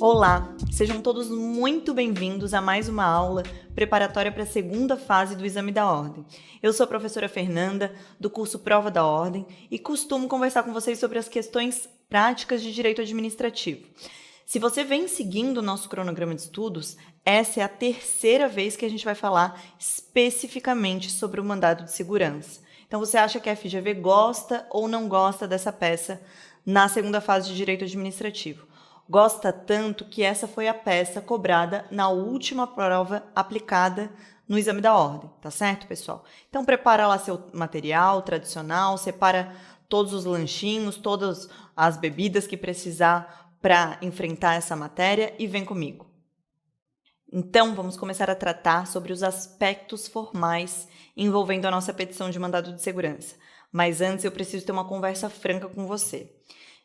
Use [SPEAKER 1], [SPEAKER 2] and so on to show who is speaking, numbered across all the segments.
[SPEAKER 1] Olá, sejam todos muito bem-vindos a mais uma aula preparatória para a segunda fase do Exame da Ordem. Eu sou a professora Fernanda, do curso Prova da Ordem, e costumo conversar com vocês sobre as questões práticas de direito administrativo. Se você vem seguindo o nosso cronograma de estudos, essa é a terceira vez que a gente vai falar especificamente sobre o mandado de segurança. Então, você acha que a FGV gosta ou não gosta dessa peça na segunda fase de direito administrativo? Gosta tanto que essa foi a peça cobrada na última prova aplicada no Exame da Ordem, tá certo, pessoal? Então, prepara lá seu material tradicional, separa todos os lanchinhos, todas as bebidas que precisar para enfrentar essa matéria e vem comigo. Então, vamos começar a tratar sobre os aspectos formais envolvendo a nossa petição de mandado de segurança. Mas antes, eu preciso ter uma conversa franca com você.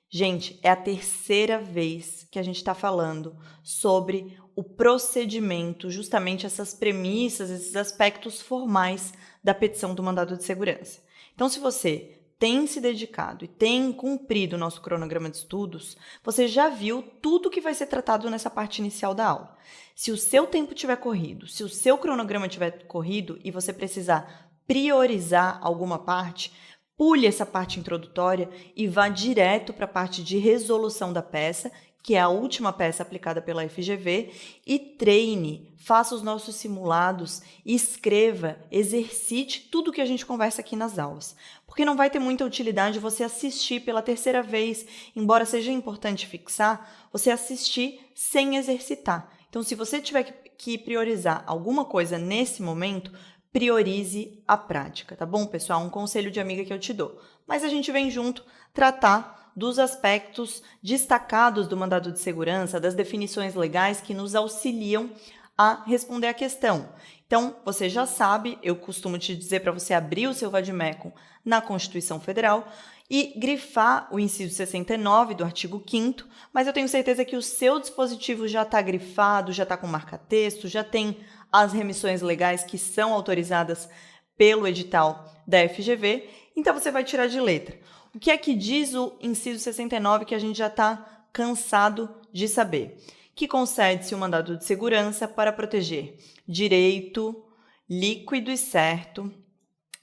[SPEAKER 1] Gente, é a terceira vez que a gente está falando sobre o procedimento, justamente essas premissas, esses aspectos formais da petição do mandado de segurança. Então, se você tem se dedicado e tem cumprido o nosso cronograma de estudos, você já viu tudo que vai ser tratado nessa parte inicial da aula. Se o seu tempo tiver corrido, se o seu cronograma tiver corrido e você precisar priorizar alguma parte, pule essa parte introdutória e vá direto para a parte de resolução da peça, que é a última peça aplicada pela FGV, e treine, faça os nossos simulados, escreva, exercite tudo que a gente conversa aqui nas aulas. Porque não vai ter muita utilidade você assistir pela terceira vez, embora seja importante fixar, você assistir sem exercitar. Então, se você tiver que priorizar alguma coisa nesse momento, priorize a prática, tá bom, pessoal? Um conselho de amiga que eu te dou. Mas a gente vem junto tratar dos aspectos destacados do mandado de segurança, das definições legais que nos auxiliam a responder a questão. Então, você já sabe, eu costumo te dizer para você abrir o seu vade-mecum na Constituição Federal e grifar o inciso 69 do artigo 5º, mas eu tenho certeza que o seu dispositivo já está grifado, já está com marca-texto, já tem as remissões legais que são autorizadas pelo edital da FGV, então você vai tirar de letra. O que é que diz o inciso 69 que a gente já está cansado de saber? Que concede-se o mandado de segurança para proteger direito líquido e certo,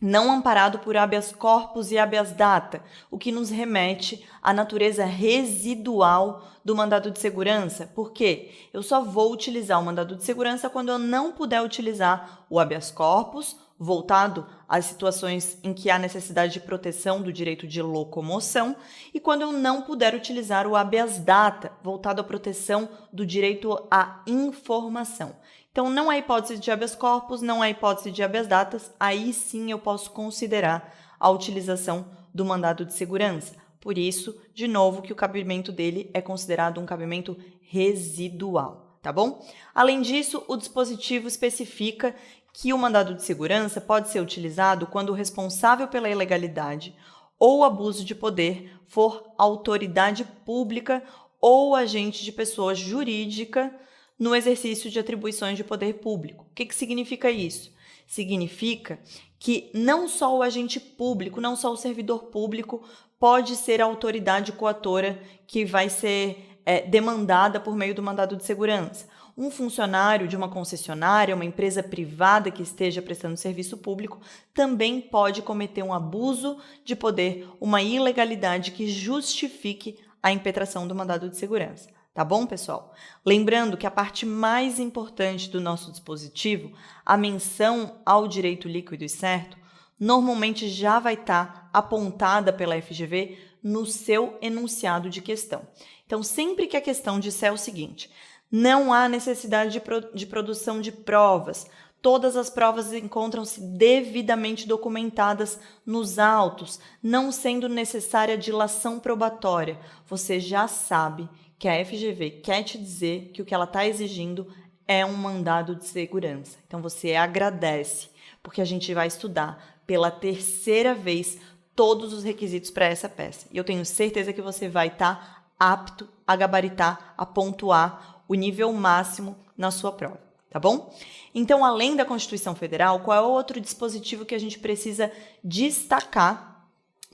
[SPEAKER 1] não amparado por habeas corpus e habeas data, o que nos remete à natureza residual do mandado de segurança. Por quê? Eu só vou utilizar o mandado de segurança quando eu não puder utilizar o habeas corpus, voltado às situações em que há necessidade de proteção do direito de locomoção, e quando eu não puder utilizar o habeas data, voltado à proteção do direito à informação. Então, não há hipótese de habeas corpus, não há hipótese de habeas datas, aí sim eu posso considerar a utilização do mandado de segurança. Por isso, de novo, que o cabimento dele é considerado um cabimento residual, tá bom? Além disso, o dispositivo especifica que o mandado de segurança pode ser utilizado quando o responsável pela ilegalidade ou abuso de poder for autoridade pública ou agente de pessoa jurídica no exercício de atribuições de poder público. O que significa isso? Significa que não só o agente público, não só o servidor público pode ser a autoridade coatora que vai ser demandada por meio do mandado de segurança. Um funcionário de uma concessionária, uma empresa privada que esteja prestando serviço público, também pode cometer um abuso de poder, uma ilegalidade que justifique a impetração do mandado de segurança. Tá bom, pessoal? Lembrando que a parte mais importante do nosso dispositivo, a menção ao direito líquido e certo, normalmente já vai estar apontada pela FGV no seu enunciado de questão. Então, sempre que a questão disser o seguinte: não há necessidade de produção de provas, todas as provas encontram-se devidamente documentadas nos autos, não sendo necessária dilação probatória, você já sabe que a FGV quer te dizer que o que ela está exigindo é um mandado de segurança. Então, você agradece, porque a gente vai estudar pela terceira vez todos os requisitos para essa peça. E eu tenho certeza que você vai estar apto a gabaritar, a pontuar o nível máximo na sua prova, tá bom? Então, além da Constituição Federal, qual é o outro dispositivo que a gente precisa destacar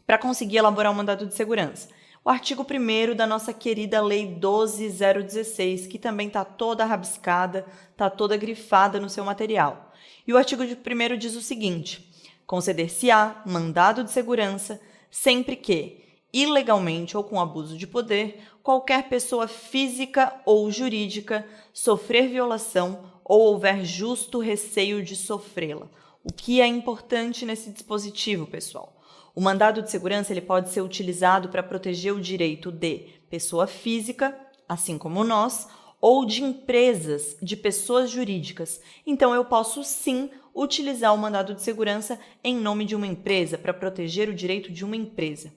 [SPEAKER 1] para conseguir elaborar um mandado de segurança? o artigo 1º da nossa querida Lei 12.016, que também está toda rabiscada, está toda grifada no seu material. E o artigo 1º diz o seguinte: conceder-se-á mandado de segurança sempre que, ilegalmente ou com abuso de poder, qualquer pessoa física ou jurídica sofrer violação ou houver justo receio de sofrê-la. O que é importante nesse dispositivo, pessoal? O mandado de segurança ele pode ser utilizado para proteger o direito de pessoa física, assim como nós, ou de empresas, de pessoas jurídicas. Então, eu posso sim utilizar o mandado de segurança em nome de uma empresa, para proteger o direito de uma empresa.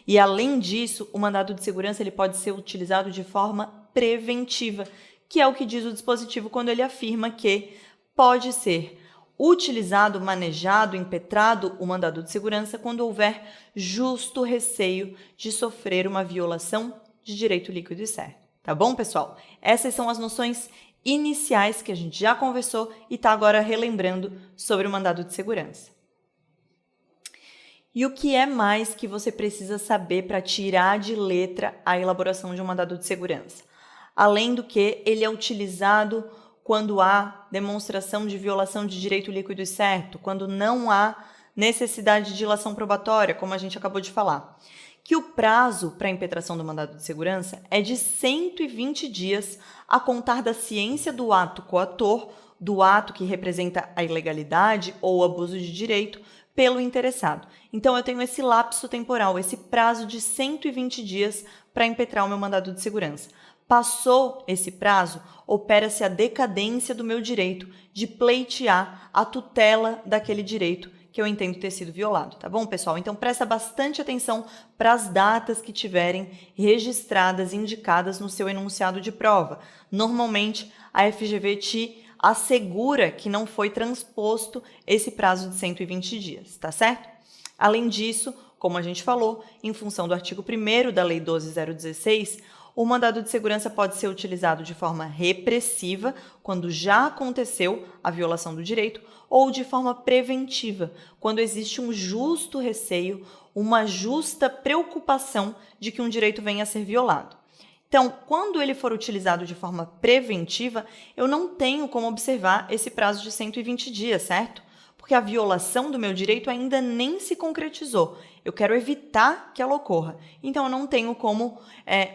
[SPEAKER 1] E, além disso, o mandado de segurança ele pode ser utilizado de forma preventiva, que é o que diz o dispositivo quando ele afirma que pode ser utilizado, manejado, impetrado o mandado de segurança quando houver justo receio de sofrer uma violação de direito líquido e certo. Tá bom, pessoal? Essas são as noções iniciais que a gente já conversou e está agora relembrando sobre o mandado de segurança. E o que é mais que você precisa saber para tirar de letra a elaboração de um mandado de segurança? Além do que ele é utilizado quando há demonstração de violação de direito líquido e certo, quando não há necessidade de dilação probatória, como a gente acabou de falar. Que o prazo para a impetração do mandado de segurança é de 120 dias a contar da ciência do ato coator, do ato que representa a ilegalidade ou abuso de direito pelo interessado. Então, eu tenho esse lapso temporal, esse prazo de 120 dias para impetrar o meu mandado de segurança. Passou esse prazo, opera-se a decadência do meu direito de pleitear a tutela daquele direito que eu entendo ter sido violado, tá bom, pessoal? Então, presta bastante atenção para as datas que tiverem registradas, indicadas no seu enunciado de prova. Normalmente, a FGV te assegura que não foi transposto esse prazo de 120 dias, tá certo? Além disso, como a gente falou, em função do artigo 1º da Lei 12.016, o mandado de segurança pode ser utilizado de forma repressiva, quando já aconteceu a violação do direito, ou de forma preventiva, quando existe um justo receio, uma justa preocupação de que um direito venha a ser violado. Então, quando ele for utilizado de forma preventiva, eu não tenho como observar esse prazo de 120 dias, certo? Porque a violação do meu direito ainda nem se concretizou. Eu quero evitar que ela ocorra. Então, eu não tenho como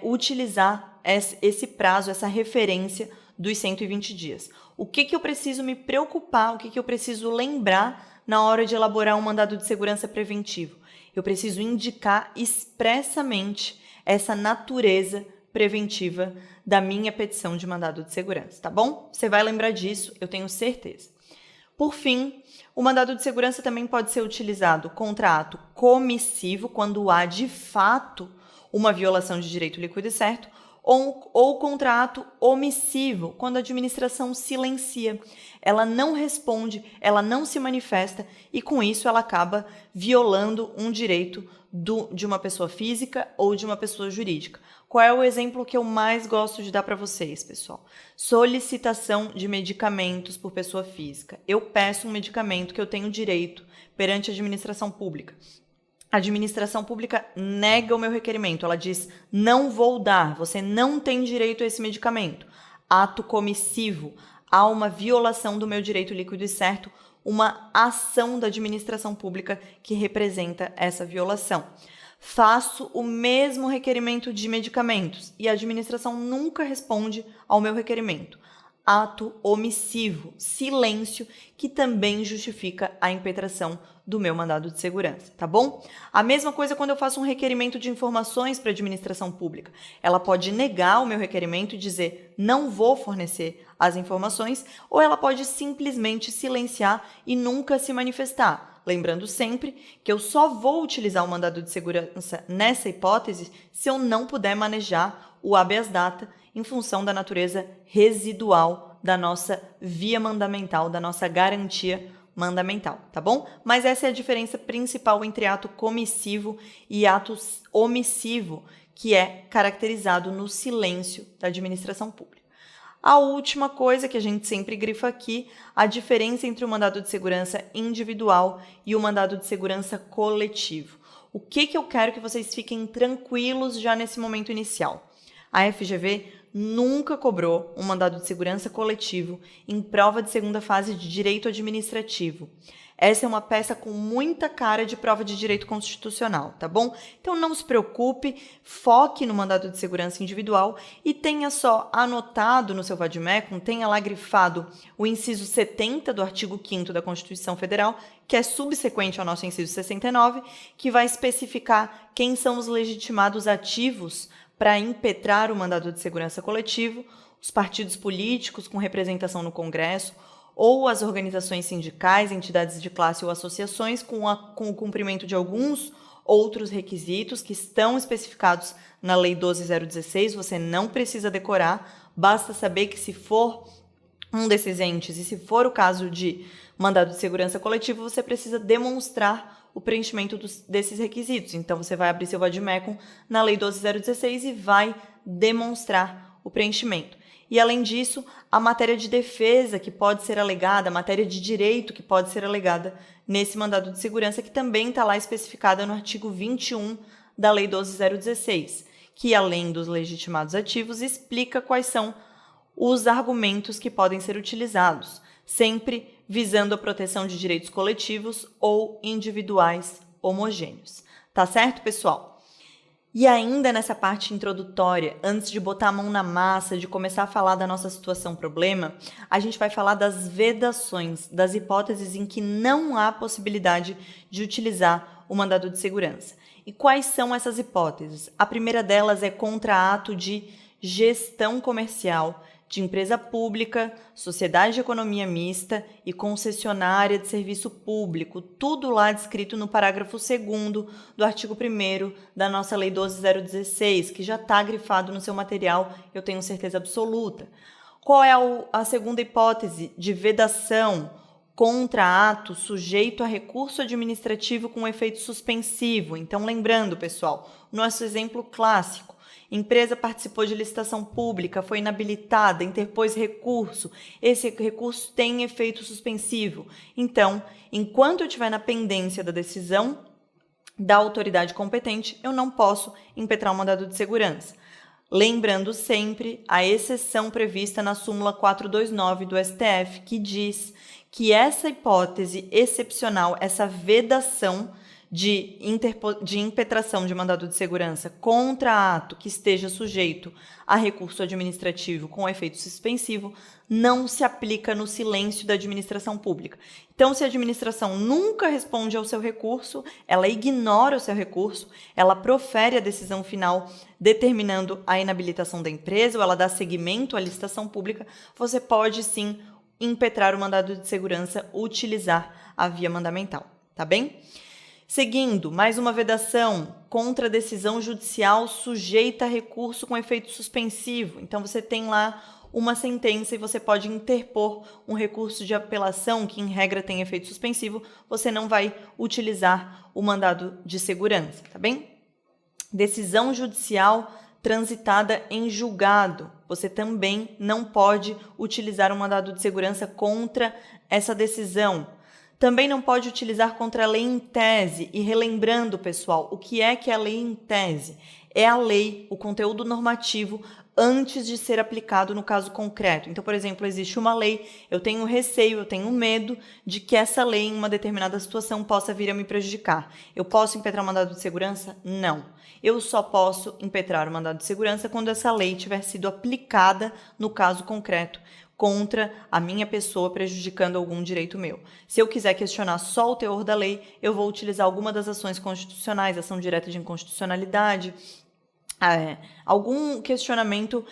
[SPEAKER 1] utilizar esse prazo, essa referência dos 120 dias. O que eu preciso me preocupar, o que eu preciso lembrar na hora de elaborar um mandado de segurança preventivo? Eu preciso indicar expressamente essa natureza preventiva da minha petição de mandado de segurança, tá bom? Você vai lembrar disso, eu tenho certeza. Por fim, o mandado de segurança também pode ser utilizado contra ato comissivo, quando há de fato uma violação de direito líquido e certo, ou contra ato omissivo, quando a administração silencia. Ela não responde, ela não se manifesta e, com isso, ela acaba violando um direito de uma pessoa física ou de uma pessoa jurídica. Qual é o exemplo que eu mais gosto de dar para vocês, pessoal? Solicitação de medicamentos por pessoa física. Eu peço um medicamento que eu tenho direito perante a administração pública. A administração pública nega o meu requerimento. Ela diz, não vou dar, você não tem direito a esse medicamento. Ato comissivo. Há uma violação do meu direito líquido e certo, uma ação da administração pública que representa essa violação. Faço o mesmo requerimento de medicamentos e a administração nunca responde ao meu requerimento. Ato omissivo, silêncio, que também justifica a impetração do meu mandado de segurança, tá bom? A mesma coisa quando eu faço um requerimento de informações para a administração pública. Ela pode negar o meu requerimento e dizer, não vou fornecer as informações, ou ela pode simplesmente silenciar e nunca se manifestar. Lembrando sempre que eu só vou utilizar o mandado de segurança nessa hipótese se eu não puder manejar o habeas data em função da natureza residual da nossa via mandamental, da nossa garantia mandamental, tá bom? Mas essa é a diferença principal entre ato comissivo e ato omissivo, que é caracterizado no silêncio da administração pública. A última coisa que a gente sempre grifa aqui, a diferença entre o mandado de segurança individual e o mandado de segurança coletivo. O que eu quero que vocês fiquem tranquilos já nesse momento inicial? A FGV nunca cobrou um mandado de segurança coletivo em prova de segunda fase de direito administrativo. Essa é uma peça com muita cara de prova de direito constitucional, tá bom? Então não se preocupe, foque no mandado de segurança individual e tenha só anotado no seu vade-mecum, tenha lá grifado o inciso 70 do artigo 5º da Constituição Federal, que é subsequente ao nosso inciso 69, que vai especificar quem são os legitimados ativos para impetrar o mandado de segurança coletivo, os partidos políticos com representação no Congresso, ou as organizações sindicais, entidades de classe ou associações com o cumprimento de alguns outros requisitos que estão especificados na Lei 12.016, você não precisa decorar, basta saber que se for um desses entes e se for o caso de mandado de segurança coletivo, você precisa demonstrar o preenchimento desses requisitos. Então, você vai abrir seu vade-mecum na Lei 12.016 e vai demonstrar o preenchimento. E, além disso, a matéria de defesa que pode ser alegada, a matéria de direito que pode ser alegada nesse mandado de segurança, que também está lá especificada no artigo 21 da Lei 12.016, que, além dos legitimados ativos, explica quais são os argumentos que podem ser utilizados, sempre visando a proteção de direitos coletivos ou individuais homogêneos. Tá certo, pessoal? E ainda nessa parte introdutória, antes de botar a mão na massa, de começar a falar da nossa situação-problema, a gente vai falar das vedações, das hipóteses em que não há possibilidade de utilizar o mandado de segurança. E quais são essas hipóteses? A primeira delas é contra ato de gestão comercial, de empresa pública, sociedade de economia mista e concessionária de serviço público, tudo lá descrito no parágrafo 2º do artigo 1º da nossa Lei 12.016, que já está grifado no seu material, eu tenho certeza absoluta. Qual é a segunda hipótese de vedação contra ato sujeito a recurso administrativo com efeito suspensivo? Então, lembrando, pessoal, nosso exemplo clássico, empresa participou de licitação pública, foi inabilitada, interpôs recurso. Esse recurso tem efeito suspensivo. Então, enquanto eu estiver na pendência da decisão da autoridade competente, eu não posso impetrar o mandado de segurança. Lembrando sempre a exceção prevista na súmula 429 do STF, que diz que essa hipótese excepcional, essa vedação de impetração de mandado de segurança contra ato que esteja sujeito a recurso administrativo com efeito suspensivo não se aplica no silêncio da administração pública. Então, se a administração nunca responde ao seu recurso, ela ignora o seu recurso, ela profere a decisão final determinando a inabilitação da empresa ou ela dá seguimento à licitação pública, você pode sim impetrar o mandado de segurança, utilizar a via mandamental, tá bem? Seguindo, mais uma vedação contra a decisão judicial sujeita a recurso com efeito suspensivo. Então, você tem lá uma sentença e você pode interpor um recurso de apelação que, em regra, tem efeito suspensivo. Você não vai utilizar o mandado de segurança, tá bem? Decisão judicial transitada em julgado. Você também não pode utilizar o mandado de segurança contra essa decisão. Também não pode utilizar contra a lei em tese. E relembrando, pessoal, o que é a lei em tese? É a lei, o conteúdo normativo, antes de ser aplicado no caso concreto. Então, por exemplo, existe uma lei, eu tenho receio, eu tenho medo de que essa lei, em uma determinada situação, possa vir a me prejudicar. Eu posso impetrar o mandado de segurança? Não. Eu só posso impetrar o mandado de segurança quando essa lei tiver sido aplicada no caso concreto, contra a minha pessoa, prejudicando algum direito meu. Se eu quiser questionar só o teor da lei, eu vou utilizar alguma das ações constitucionais, ação direta de inconstitucionalidade, algum questionamento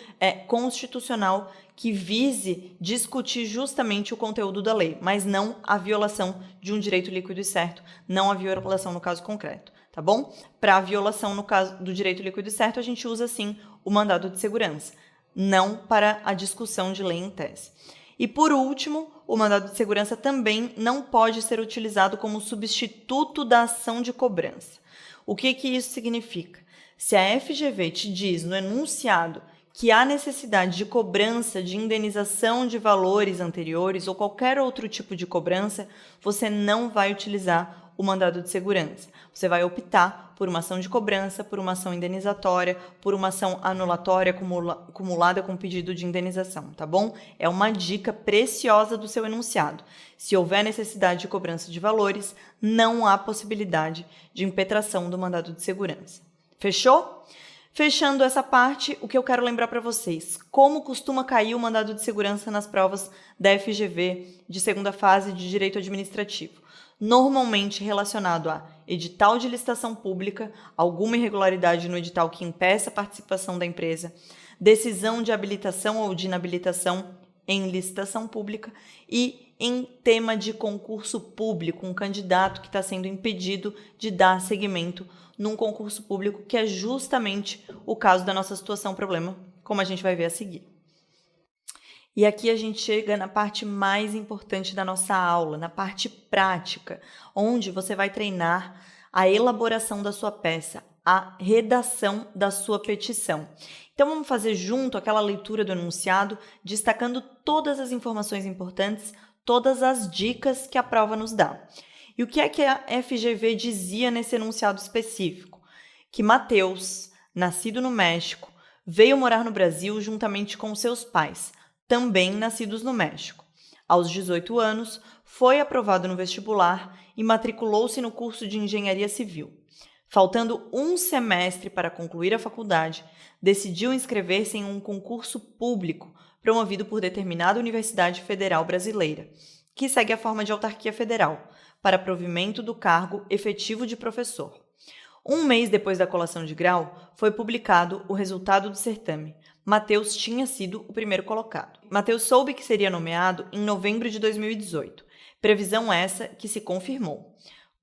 [SPEAKER 1] constitucional que vise discutir justamente o conteúdo da lei, mas não a violação de um direito líquido e certo, não a violação no caso concreto, tá bom? Para a violação no caso do direito líquido e certo, a gente usa, sim, o mandado de segurança, não para a discussão de lei em tese. E, por último, o mandado de segurança também não pode ser utilizado como substituto da ação de cobrança. O que isso significa? Se a FGV te diz no enunciado que há necessidade de cobrança de indenização de valores anteriores ou qualquer outro tipo de cobrança, você não vai utilizar o mandado de segurança. Você vai optar por uma ação de cobrança, por uma ação indenizatória, por uma ação anulatória acumulada com pedido de indenização, tá bom? É uma dica preciosa do seu enunciado. Se houver necessidade de cobrança de valores, não há possibilidade de impetração do mandado de segurança. Fechou? Fechando essa parte, o que eu quero lembrar para vocês, como costuma cair o mandado de segurança nas provas da FGV de segunda fase de Direito Administrativo? Normalmente relacionado a edital de licitação pública, alguma irregularidade no edital que impeça a participação da empresa, decisão de habilitação ou de inabilitação em licitação pública e em tema de concurso público, um candidato que está sendo impedido de dar seguimento num concurso público, que é justamente o caso da nossa situação problema, como a gente vai ver a seguir. E aqui a gente chega na parte mais importante da nossa aula, na parte prática, onde você vai treinar a elaboração da sua peça, a redação da sua petição. Então vamos fazer junto aquela leitura do enunciado, destacando todas as informações importantes, todas as dicas que a prova nos dá. E o que é que a FGV dizia nesse enunciado específico? Que Mateus, nascido no México, veio morar no Brasil juntamente com seus pais, também nascidos no México. Aos 18 anos, foi aprovado no vestibular e matriculou-se no curso de Engenharia Civil. Faltando um semestre para concluir a faculdade, decidiu inscrever-se em um concurso público promovido por determinada Universidade Federal Brasileira, que segue a forma de autarquia federal, para provimento do cargo efetivo de professor. Um mês depois da colação de grau, foi publicado o resultado do certame. Mateus tinha sido o primeiro colocado. Mateus soube que seria nomeado em novembro de 2018, previsão essa que se confirmou.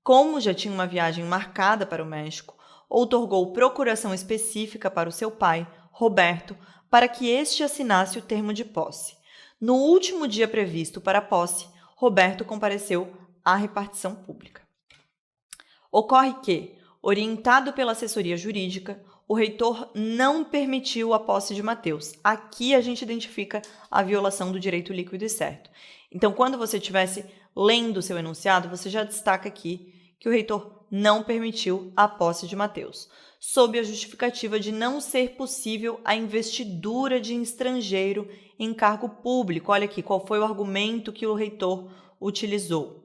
[SPEAKER 1] Como já tinha uma viagem marcada para o México, outorgou procuração específica para o seu pai, Roberto, para que este assinasse o termo de posse. No último dia previsto para a posse, Roberto compareceu à repartição pública. Ocorre que, orientado pela assessoria jurídica, o reitor não permitiu a posse de Mateus. Aqui a gente identifica a violação do direito líquido e certo. Então, quando você estivesse lendo o seu enunciado, você já destaca aqui que o reitor não permitiu a posse de Mateus, sob a justificativa de não ser possível a investidura de estrangeiro em cargo público. Olha aqui, qual foi o argumento que o reitor utilizou.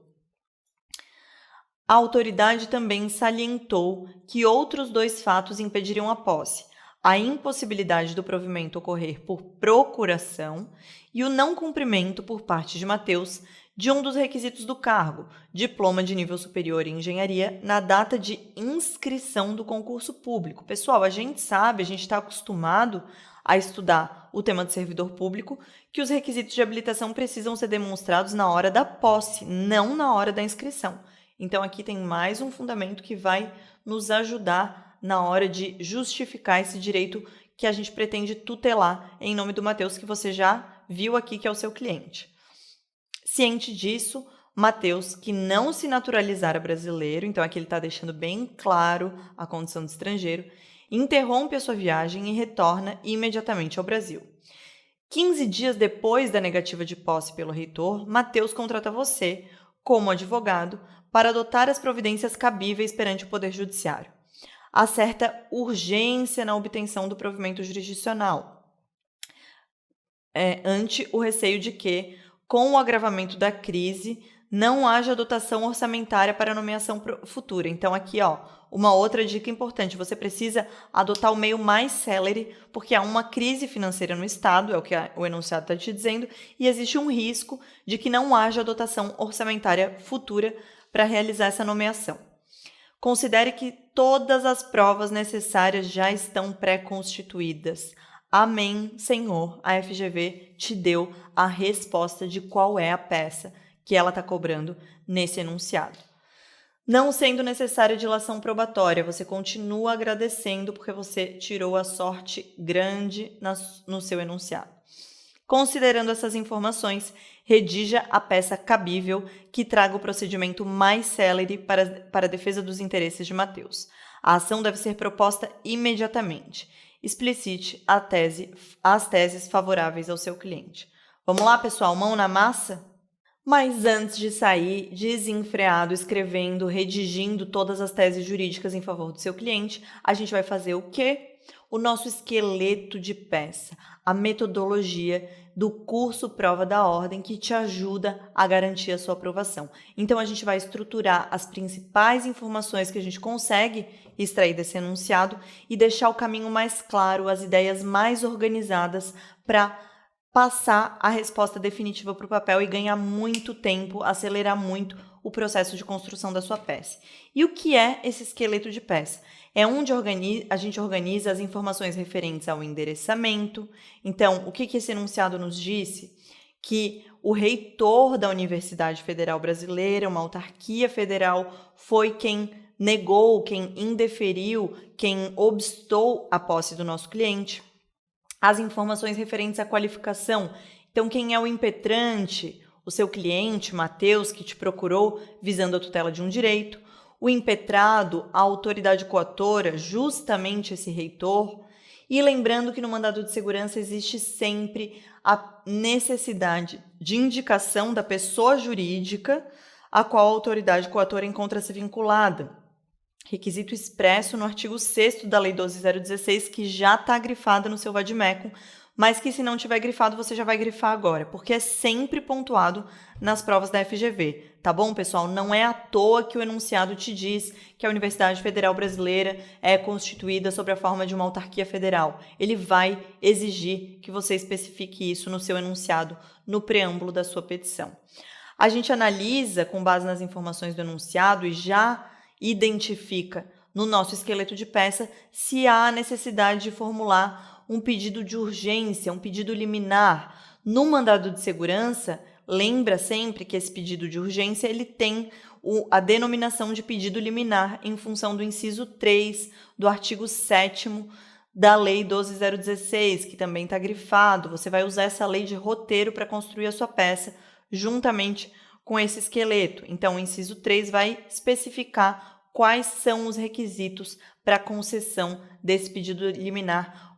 [SPEAKER 1] A autoridade também salientou que outros dois fatos impediriam a posse: a impossibilidade do provimento ocorrer por procuração e o não cumprimento por parte de Mateus de um dos requisitos do cargo, diploma de nível superior em engenharia, na data de inscrição do concurso público. Pessoal, a gente sabe, a gente está acostumado a estudar o tema de servidor público, que os requisitos de habilitação precisam ser demonstrados na hora da posse, não na hora da inscrição. Então, aqui tem mais um fundamento que vai nos ajudar na hora de justificar esse direito que a gente pretende tutelar em nome do Mateus, que você já viu aqui que é o seu cliente. Ciente disso, Mateus, que não se naturalizara brasileiro, então aqui ele está deixando bem claro a condição de estrangeiro, interrompe a sua viagem e retorna imediatamente ao Brasil. 15 dias depois da negativa de posse pelo reitor, Mateus contrata você, como advogado, para adotar as providências cabíveis perante o Poder Judiciário. Há certa urgência na obtenção do provimento jurisdicional, ante o receio de que, com o agravamento da crise, não haja dotação orçamentária para nomeação futura. Então, aqui, uma outra dica importante: você precisa adotar o meio mais célere, porque há uma crise financeira no Estado, é o que o enunciado está te dizendo, e existe um risco de que não haja dotação orçamentária futura para realizar essa nomeação. Considere que todas as provas necessárias já estão pré-constituídas. Amém, Senhor. A FGV te deu a resposta de qual é a peça que ela está cobrando nesse enunciado. Não sendo necessária dilação probatória, você continua agradecendo porque você tirou a sorte grande no seu enunciado. Considerando essas informações, redija a peça cabível que traga o procedimento mais célere para a defesa dos interesses de Mateus. A ação deve ser proposta imediatamente. Explicite as teses favoráveis ao seu cliente. Vamos lá, pessoal? Mão na massa? Mas antes de sair desenfreado, escrevendo, redigindo todas as teses jurídicas em favor do seu cliente, a gente vai fazer o quê? O nosso esqueleto de peça, a metodologia do curso Prova da Ordem que te ajuda a garantir a sua aprovação. Então, a gente vai estruturar as principais informações que a gente consegue extrair desse enunciado e deixar o caminho mais claro, as ideias mais organizadas para passar a resposta definitiva para o papel e ganhar muito tempo, acelerar muito o processo de construção da sua peça. E o que é esse esqueleto de peça? É onde a gente organiza as informações referentes ao endereçamento. Então, o que esse enunciado nos disse? Que o reitor da Universidade Federal Brasileira, uma autarquia federal, foi quem negou, quem indeferiu, quem obstou a posse do nosso cliente. As informações referentes à qualificação. Então, quem é o impetrante? O seu cliente, Matheus, que te procurou visando a tutela de um direito. O impetrado, a autoridade coatora, justamente esse reitor. E lembrando que no mandado de segurança existe sempre a necessidade de indicação da pessoa jurídica a qual a autoridade coatora encontra-se vinculada. Requisito expresso no artigo 6º da Lei 12.016, que já está grifada no seu vade-mecum, mas que se não tiver grifado, você já vai grifar agora, porque é sempre pontuado nas provas da FGV, tá bom, pessoal? Não é à toa que o enunciado te diz que a Universidade Federal Brasileira é constituída sob a forma de uma autarquia federal. Ele vai exigir que você especifique isso no seu enunciado, no preâmbulo da sua petição. A gente analisa, com base nas informações do enunciado, e já identifica no nosso esqueleto de peça se há necessidade de formular um pedido de urgência, um pedido liminar. No mandado de segurança, lembra sempre que esse pedido de urgência ele tem a denominação de pedido liminar em função do inciso 3 do artigo 7º da Lei 12.016, que também está grifado. Você vai usar essa lei de roteiro para construir a sua peça juntamente com esse esqueleto. Então, o inciso 3 vai especificar quais são os requisitos para a concessão desse pedido liminar,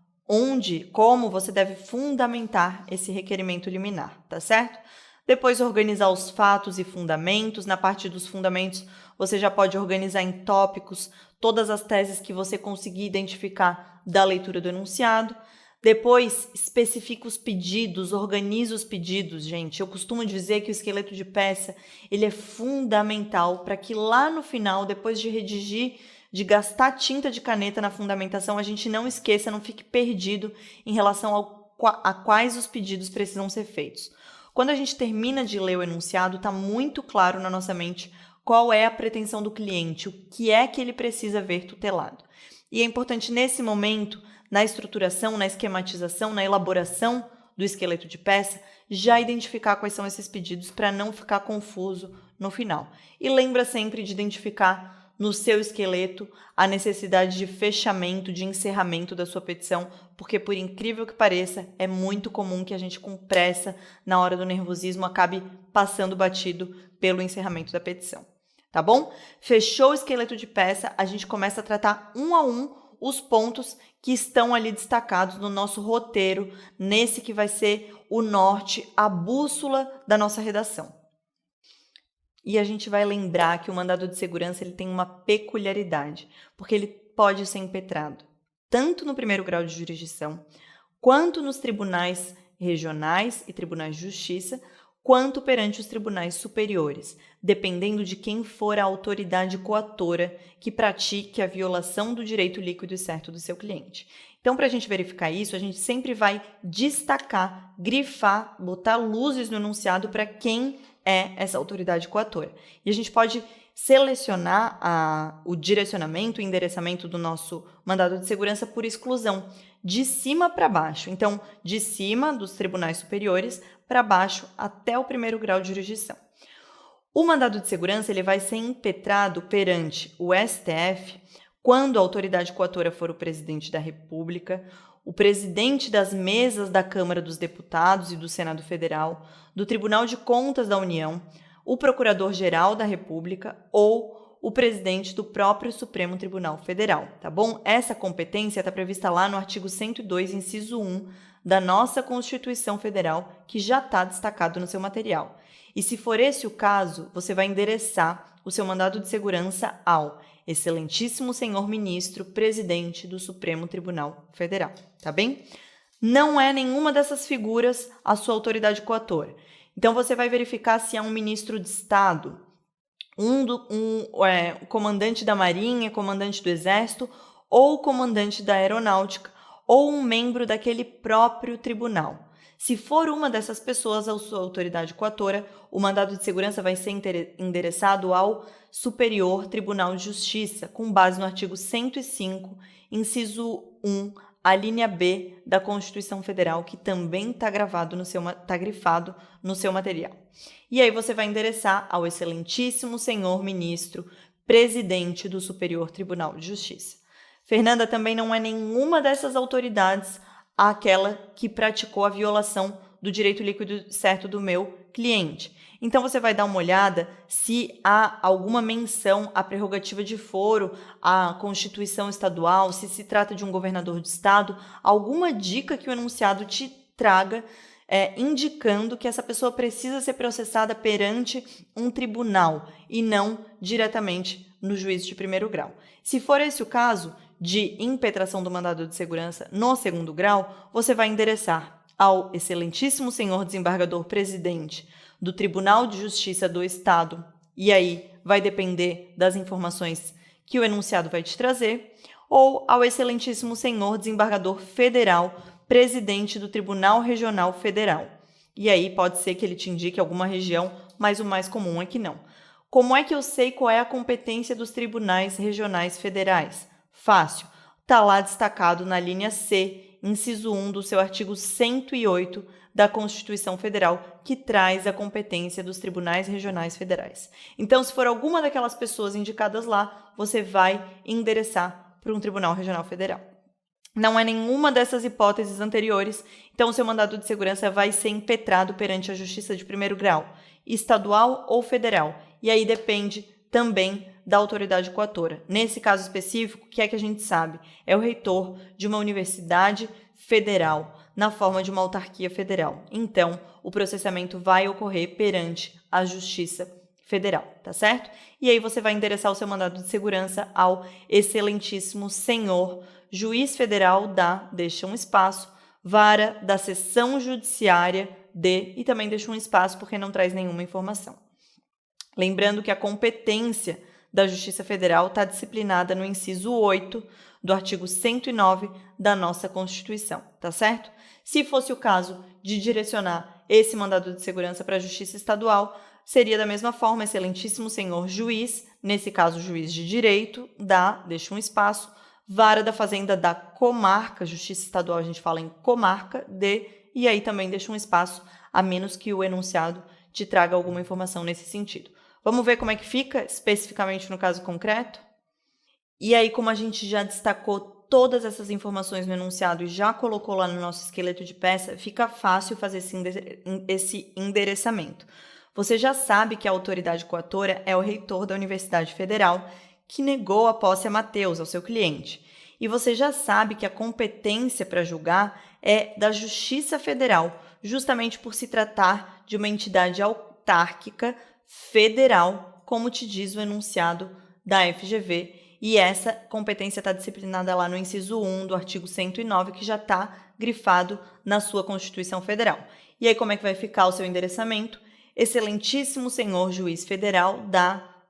[SPEAKER 1] como você deve fundamentar esse requerimento liminar, tá certo? Depois, organizar os fatos e fundamentos. Na parte dos fundamentos, você já pode organizar em tópicos todas as teses que você conseguir identificar da leitura do enunciado. Depois, especifica os pedidos, organiza os pedidos, gente. Eu costumo dizer que o esqueleto de peça ele é fundamental para que lá no final, depois de redigir, de gastar tinta de caneta na fundamentação, a gente não esqueça, não fique perdido em relação a quais os pedidos precisam ser feitos. Quando a gente termina de ler o enunciado, está muito claro na nossa mente qual é a pretensão do cliente, o que é que ele precisa ver tutelado. E é importante nesse momento, na estruturação, na esquematização, na elaboração do esqueleto de peça, já identificar quais são esses pedidos para não ficar confuso no final. E lembra sempre de identificar no seu esqueleto a necessidade de fechamento, de encerramento da sua petição, porque por incrível que pareça, é muito comum que a gente com pressa, na hora do nervosismo, acabe passando batido pelo encerramento da petição. Tá bom? Fechou o esqueleto de peça, a gente começa a tratar um a um os pontos que estão ali destacados no nosso roteiro, nesse que vai ser o norte, a bússola da nossa redação. E a gente vai lembrar que o mandado de segurança ele tem uma peculiaridade, porque ele pode ser impetrado tanto no primeiro grau de jurisdição, quanto nos tribunais regionais e tribunais de justiça, quanto perante os tribunais superiores, dependendo de quem for a autoridade coatora que pratique a violação do direito líquido e certo do seu cliente. Então, para a gente verificar isso, a gente sempre vai destacar, grifar, botar luzes no enunciado para quem é essa autoridade coatora. E a gente pode selecionar o direcionamento, o endereçamento do nosso mandado de segurança por exclusão, de cima para baixo. Então, de cima dos tribunais superiores para baixo até o primeiro grau de jurisdição. O mandado de segurança ele vai ser impetrado perante o STF quando a autoridade coatora for o presidente da República, o presidente das mesas da Câmara dos Deputados e do Senado Federal, do Tribunal de Contas da União, o Procurador-Geral da República ou o presidente do próprio Supremo Tribunal Federal, tá bom? Essa competência está prevista lá no artigo 102, inciso 1 da nossa Constituição Federal, que já está destacado no seu material. E se for esse o caso, você vai endereçar o seu mandado de segurança ao Excelentíssimo Senhor Ministro, Presidente do Supremo Tribunal Federal, tá bem? Não é nenhuma dessas figuras a sua autoridade coatora. Então, você vai verificar se é um ministro de Estado, comandante da Marinha, comandante do Exército, ou comandante da Aeronáutica, ou um membro daquele próprio tribunal. Se for uma dessas pessoas a sua autoridade coatora, o mandado de segurança vai ser endereçado ao Superior Tribunal de Justiça, com base no artigo 105, inciso 1, a linha B da Constituição Federal, que também está grifado no seu material. E aí você vai endereçar ao Excelentíssimo Senhor Ministro, Presidente do Superior Tribunal de Justiça. Fernanda, também não é nenhuma dessas autoridades aquela que praticou a violação do direito líquido certo do meu cliente. Então, você vai dar uma olhada se há alguma menção à prerrogativa de foro, à Constituição Estadual, se se trata de um governador de estado, alguma dica que o enunciado te traga, indicando que essa pessoa precisa ser processada perante um tribunal e não diretamente no juízo de primeiro grau. Se for esse o caso de impetração do mandado de segurança no segundo grau, você vai endereçar ao Excelentíssimo Senhor Desembargador Presidente do Tribunal de Justiça do Estado, e aí vai depender das informações que o enunciado vai te trazer, ou ao Excelentíssimo Senhor Desembargador Federal, Presidente do Tribunal Regional Federal. E aí pode ser que ele te indique alguma região, mas o mais comum é que não. Como é que eu sei qual é a competência dos tribunais regionais federais? Fácil. Está lá destacado na linha C, inciso 1 do seu artigo 108 da Constituição Federal, que traz a competência dos tribunais regionais federais. Então, se for alguma daquelas pessoas indicadas lá, você vai endereçar para um tribunal regional federal. Não é nenhuma dessas hipóteses anteriores, então o seu mandado de segurança vai ser impetrado perante a Justiça de primeiro grau, estadual ou federal, e aí depende também da autoridade coatora. Nesse caso específico, o que é que a gente sabe? É o reitor de uma universidade federal, na forma de uma autarquia federal. Então, o processamento vai ocorrer perante a Justiça Federal, tá certo? E aí você vai endereçar o seu mandado de segurança ao Excelentíssimo Senhor Juiz Federal deixa um espaço, Vara da Seção Judiciária e também deixa um espaço porque não traz nenhuma informação. Lembrando que a competência da Justiça Federal está disciplinada no inciso 8 do artigo 109 da nossa Constituição, tá certo? Se fosse o caso de direcionar esse mandado de segurança para a Justiça Estadual, seria da mesma forma, Excelentíssimo Senhor Juiz, nesse caso juiz de direito, deixa um espaço, Vara da Fazenda da Comarca, Justiça Estadual a gente fala em comarca, e aí também deixa um espaço, a menos que o enunciado te traga alguma informação nesse sentido. Vamos ver como é que fica, especificamente no caso concreto? E aí, como a gente já destacou todas essas informações no enunciado e já colocou lá no nosso esqueleto de peça, fica fácil fazer esse endereçamento. Você já sabe que a autoridade coatora é o reitor da Universidade Federal, que negou a posse a Mateus, ao seu cliente. E você já sabe que a competência para julgar é da Justiça Federal, justamente por se tratar de uma entidade autárquica federal, como te diz o enunciado da FGV, e essa competência está disciplinada lá no inciso 1 do artigo 109, que já está grifado na sua Constituição Federal. E aí, como é que vai ficar o seu endereçamento? Excelentíssimo Senhor Juiz Federal,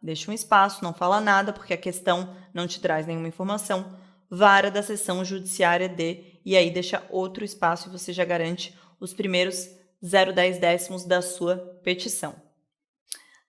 [SPEAKER 1] deixa um espaço, não fala nada, porque a questão não te traz nenhuma informação, Vara da Seção Judiciária e aí deixa outro espaço e você já garante os primeiros 0,10 décimos da sua petição.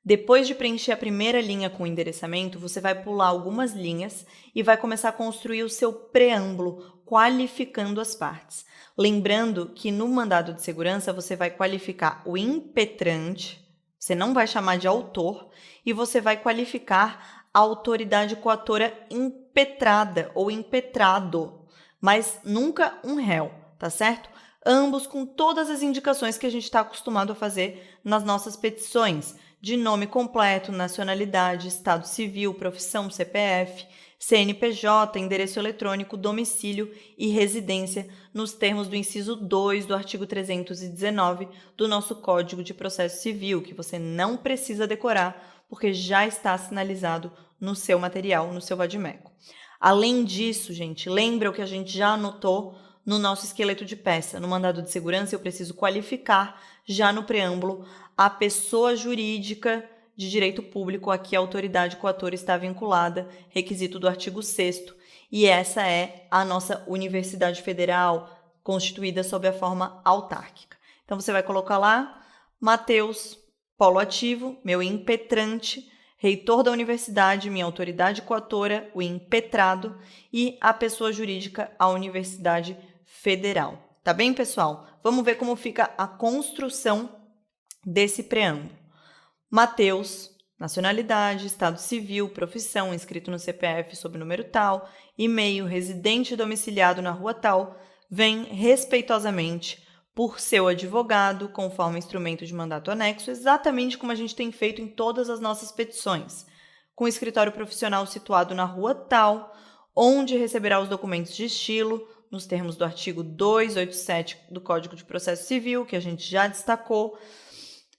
[SPEAKER 1] Depois de preencher a primeira linha com o endereçamento, você vai pular algumas linhas e vai começar a construir o seu preâmbulo, qualificando as partes. Lembrando que no mandado de segurança você vai qualificar o impetrante, você não vai chamar de autor, e você vai qualificar a autoridade coatora impetrada ou impetrado, mas nunca um réu, tá certo? Ambos com todas as indicações que a gente está acostumado a fazer nas nossas petições, de nome completo, nacionalidade, estado civil, profissão, CPF, CNPJ, endereço eletrônico, domicílio e residência, nos termos do inciso 2 do artigo 319 do nosso Código de Processo Civil, que você não precisa decorar, porque já está sinalizado no seu material, no seu vade-mecum. Além disso, gente, lembra o que a gente já anotou no nosso esqueleto de peça. No mandado de segurança, eu preciso qualificar, já no preâmbulo, a pessoa jurídica de direito público a que a autoridade coatora está vinculada, requisito do artigo 6º, e essa é a nossa Universidade Federal, constituída sob a forma autárquica. Então, você vai colocar lá, Matheus, polo ativo, meu impetrante, reitor da universidade, minha autoridade coatora, o impetrado, e a pessoa jurídica, a Universidade Federal. Tá bem, pessoal? Vamos ver como fica a construção desse preâmbulo. Matheus, nacionalidade, estado civil, profissão, inscrito no CPF sob número tal, e-mail, residente domiciliado na rua tal, vem respeitosamente por seu advogado, conforme instrumento de mandato anexo, exatamente como a gente tem feito em todas as nossas petições, com o escritório profissional situado na rua tal, onde receberá os documentos de estilo, nos termos do artigo 287 do Código de Processo Civil, que a gente já destacou,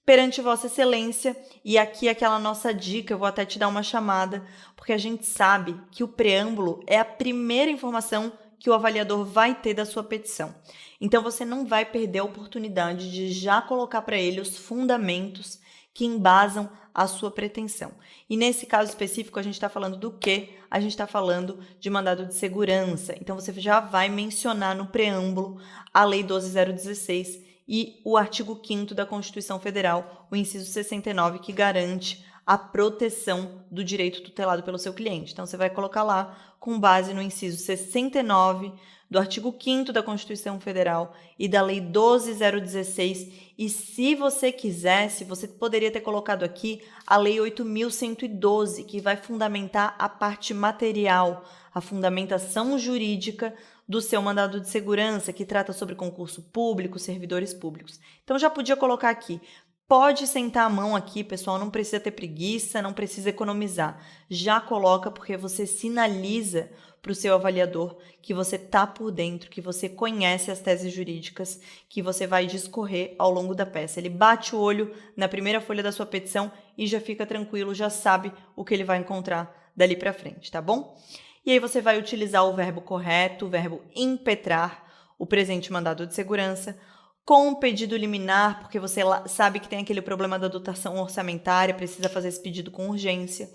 [SPEAKER 1] perante Vossa Excelência. E aqui aquela nossa dica, eu vou até te dar uma chamada, porque a gente sabe que o preâmbulo é a primeira informação que o avaliador vai ter da sua petição. Então, você não vai perder a oportunidade de já colocar para ele os fundamentos que embasam a sua pretensão. E nesse caso específico, a gente está falando do quê? A gente está falando de mandado de segurança. Então, você já vai mencionar no preâmbulo a Lei 12.016 e o artigo 5º da Constituição Federal, o inciso 69, que garante a proteção do direito tutelado pelo seu cliente. Então, você vai colocar lá, com base no inciso 69 do artigo 5º da Constituição Federal e da Lei 12.016, e se você quisesse, você poderia ter colocado aqui a Lei 8.112, que vai fundamentar a parte material, a fundamentação jurídica do seu mandado de segurança, que trata sobre concurso público, servidores públicos. Então, já podia colocar aqui. Pode sentar a mão aqui, pessoal, não precisa ter preguiça, não precisa economizar. Já coloca, porque você sinaliza para o seu avaliador que você está por dentro, que você conhece as teses jurídicas, que você vai discorrer ao longo da peça. Ele bate o olho na primeira folha da sua petição e já fica tranquilo, já sabe o que ele vai encontrar dali para frente, tá bom? E aí você vai utilizar o verbo correto, o verbo impetrar, o presente mandado de segurança, com o pedido liminar, porque você sabe que tem aquele problema da dotação orçamentária, precisa fazer esse pedido com urgência,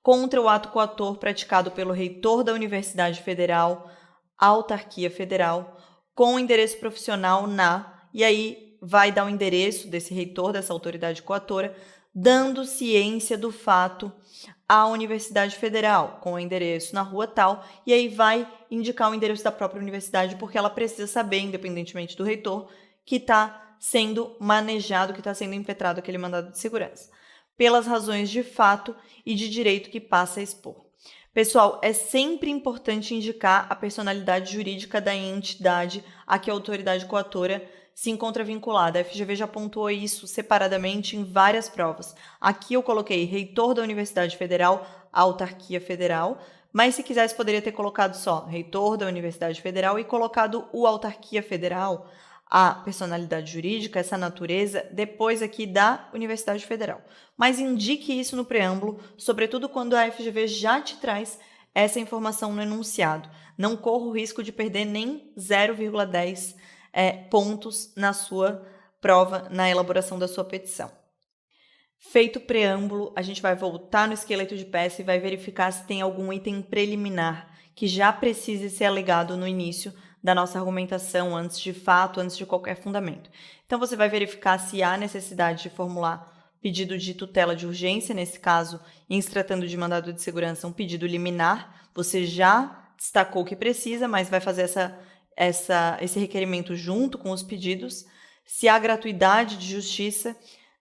[SPEAKER 1] contra o ato coator praticado pelo reitor da Universidade Federal, autarquia federal, com o endereço profissional e aí vai dar o endereço desse reitor, dessa autoridade coatora, dando ciência do fato à Universidade Federal, com o endereço na rua tal, e aí vai indicar o endereço da própria universidade, porque ela precisa saber, independentemente do reitor, que está sendo manejado, que está sendo impetrado aquele mandado de segurança, pelas razões de fato e de direito que passa a expor. Pessoal, é sempre importante indicar a personalidade jurídica da entidade a que a autoridade coatora se encontra vinculada. A FGV já pontuou isso separadamente em várias provas. Aqui eu coloquei reitor da Universidade Federal, autarquia federal, mas se quisesse poderia ter colocado só reitor da Universidade Federal e colocado o autarquia federal, a personalidade jurídica, essa natureza, depois aqui da Universidade Federal. Mas indique isso no preâmbulo, sobretudo quando a FGV já te traz essa informação no enunciado. Não corra o risco de perder nem 0,10 pontos na sua prova, na elaboração da sua petição. Feito o preâmbulo, a gente vai voltar no esqueleto de peça e vai verificar se tem algum item preliminar que já precise ser alegado no início da nossa argumentação, antes de fato, antes de qualquer fundamento. Então, você vai verificar se há necessidade de formular pedido de tutela de urgência, nesse caso, em se tratando de mandado de segurança, um pedido liminar. Você já destacou que precisa, mas vai fazer esse requerimento junto com os pedidos. Se há gratuidade de justiça,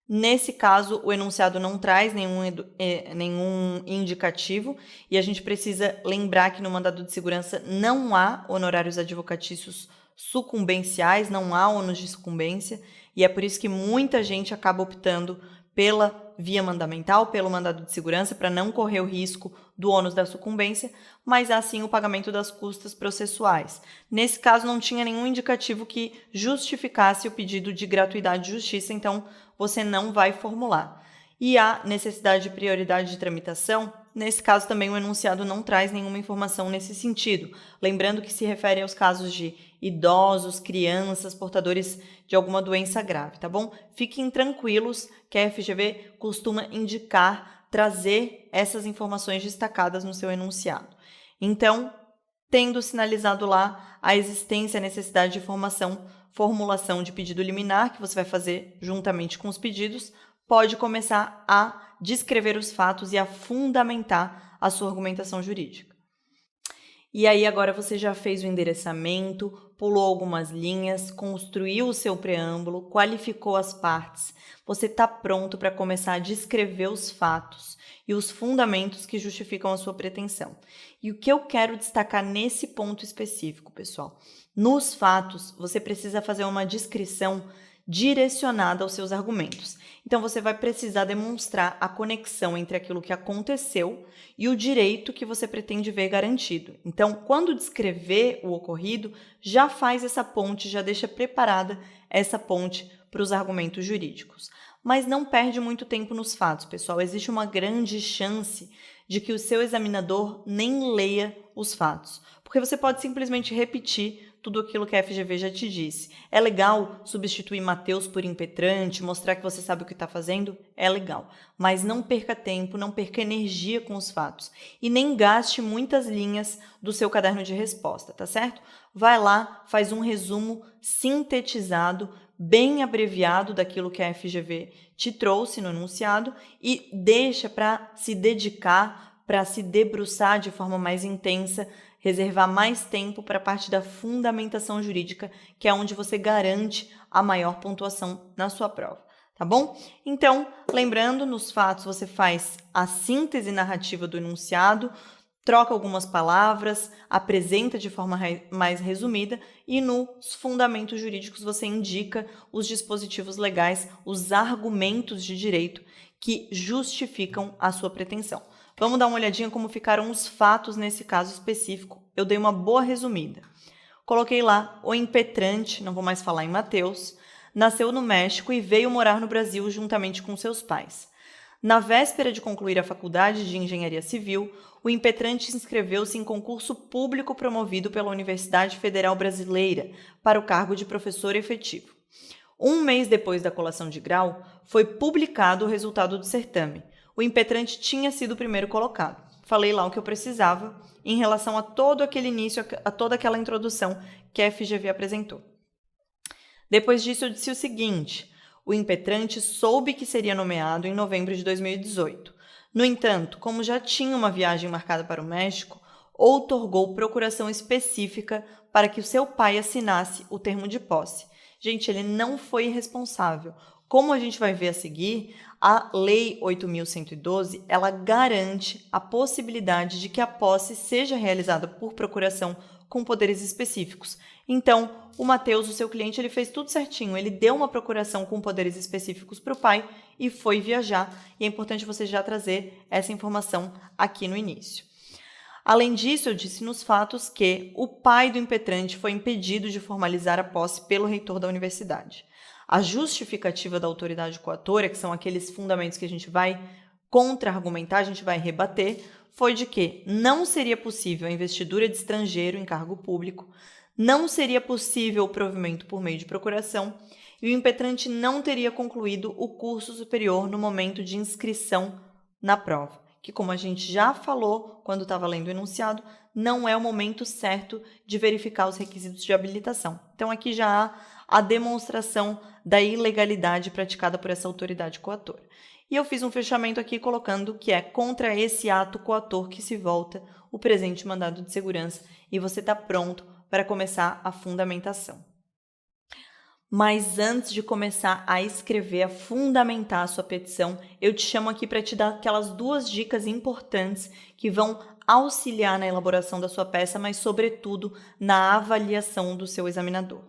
[SPEAKER 1] nesse caso o enunciado não traz nenhum indicativo e a gente precisa lembrar que no mandado de segurança não há honorários advocatícios sucumbenciais, não há ônus de sucumbência, e é por isso que muita gente acaba optando pela via mandamental, pelo mandado de segurança, para não correr o risco do ônus da sucumbência, mas há sim o pagamento das custas processuais. Nesse caso, não tinha nenhum indicativo que justificasse o pedido de gratuidade de justiça, então você não vai formular. E há necessidade de prioridade de tramitação. Nesse caso, também o enunciado não traz nenhuma informação nesse sentido. Lembrando que se refere aos casos de idosos, crianças, portadores de alguma doença grave, tá bom? Fiquem tranquilos que a FGV costuma indicar, trazer essas informações destacadas no seu enunciado. Então, tendo sinalizado lá a existência e a necessidade de formulação de pedido liminar, que você vai fazer juntamente com os pedidos, pode começar a descrever os fatos e a fundamentar a sua argumentação jurídica. E aí agora você já fez o endereçamento, pulou algumas linhas, construiu o seu preâmbulo, qualificou as partes. Você está pronto para começar a descrever os fatos e os fundamentos que justificam a sua pretensão. E o que eu quero destacar nesse ponto específico, pessoal? Nos fatos, você precisa fazer uma descrição direcionada aos seus argumentos. Então, você vai precisar demonstrar a conexão entre aquilo que aconteceu e o direito que você pretende ver garantido. Então, quando descrever o ocorrido, já faz essa ponte, já deixa preparada essa ponte para os argumentos jurídicos. Mas não perde muito tempo nos fatos, pessoal. Existe uma grande chance de que o seu examinador nem leia os fatos, porque você pode simplesmente repetir tudo aquilo que a FGV já te disse. É legal substituir Mateus por impetrante, mostrar que você sabe o que está fazendo? É legal. Mas não perca tempo, não perca energia com os fatos. E nem gaste muitas linhas do seu caderno de resposta, tá certo? Vai lá, faz um resumo sintetizado, bem abreviado daquilo que a FGV te trouxe no enunciado e deixa para se dedicar, para se debruçar de forma mais intensa, reservar mais tempo para a parte da fundamentação jurídica, que é onde você garante a maior pontuação na sua prova, tá bom? Então, lembrando, nos fatos você faz a síntese narrativa do enunciado, troca algumas palavras, apresenta de forma mais resumida e nos fundamentos jurídicos você indica os dispositivos legais, os argumentos de direito que justificam a sua pretensão. Vamos dar uma olhadinha como ficaram os fatos nesse caso específico. Eu dei uma boa resumida. Coloquei lá, o impetrante, não vou mais falar em Mateus, nasceu no México e veio morar no Brasil juntamente com seus pais. Na véspera de concluir a faculdade de Engenharia Civil, o impetrante inscreveu-se em concurso público promovido pela Universidade Federal Brasileira para o cargo de professor efetivo. Um mês depois da colação de grau, foi publicado o resultado do certame. O impetrante tinha sido o primeiro colocado. Falei lá o que eu precisava em relação a todo aquele início, a toda aquela introdução que a FGV apresentou. Depois disso, eu disse o seguinte: o impetrante soube que seria nomeado em novembro de 2018. No entanto, como já tinha uma viagem marcada para o México, outorgou procuração específica para que o seu pai assinasse o termo de posse. Gente, ele não foi irresponsável. Como a gente vai ver a seguir, a Lei 8.112, ela garante a possibilidade de que a posse seja realizada por procuração com poderes específicos. Então, o Mateus, o seu cliente, ele fez tudo certinho. Ele deu uma procuração com poderes específicos para o pai e foi viajar. E é importante você já trazer essa informação aqui no início. Além disso, eu disse nos fatos que o pai do impetrante foi impedido de formalizar a posse pelo reitor da universidade. A justificativa da autoridade coatora, que são aqueles fundamentos que a gente vai contra-argumentar, a gente vai rebater, foi de que não seria possível a investidura de estrangeiro em cargo público, não seria possível o provimento por meio de procuração e o impetrante não teria concluído o curso superior no momento de inscrição na prova, que, como a gente já falou quando estava lendo o enunciado, não é o momento certo de verificar os requisitos de habilitação. Então, aqui já há a demonstração da ilegalidade praticada por essa autoridade coatora. E eu fiz um fechamento aqui colocando que é contra esse ato coator que se volta o presente mandado de segurança e você está pronto para começar a fundamentação. Mas antes de começar a escrever, a fundamentar a sua petição, eu te chamo aqui para te dar aquelas duas dicas importantes que vão auxiliar na elaboração da sua peça, mas, sobretudo, na avaliação do seu examinador.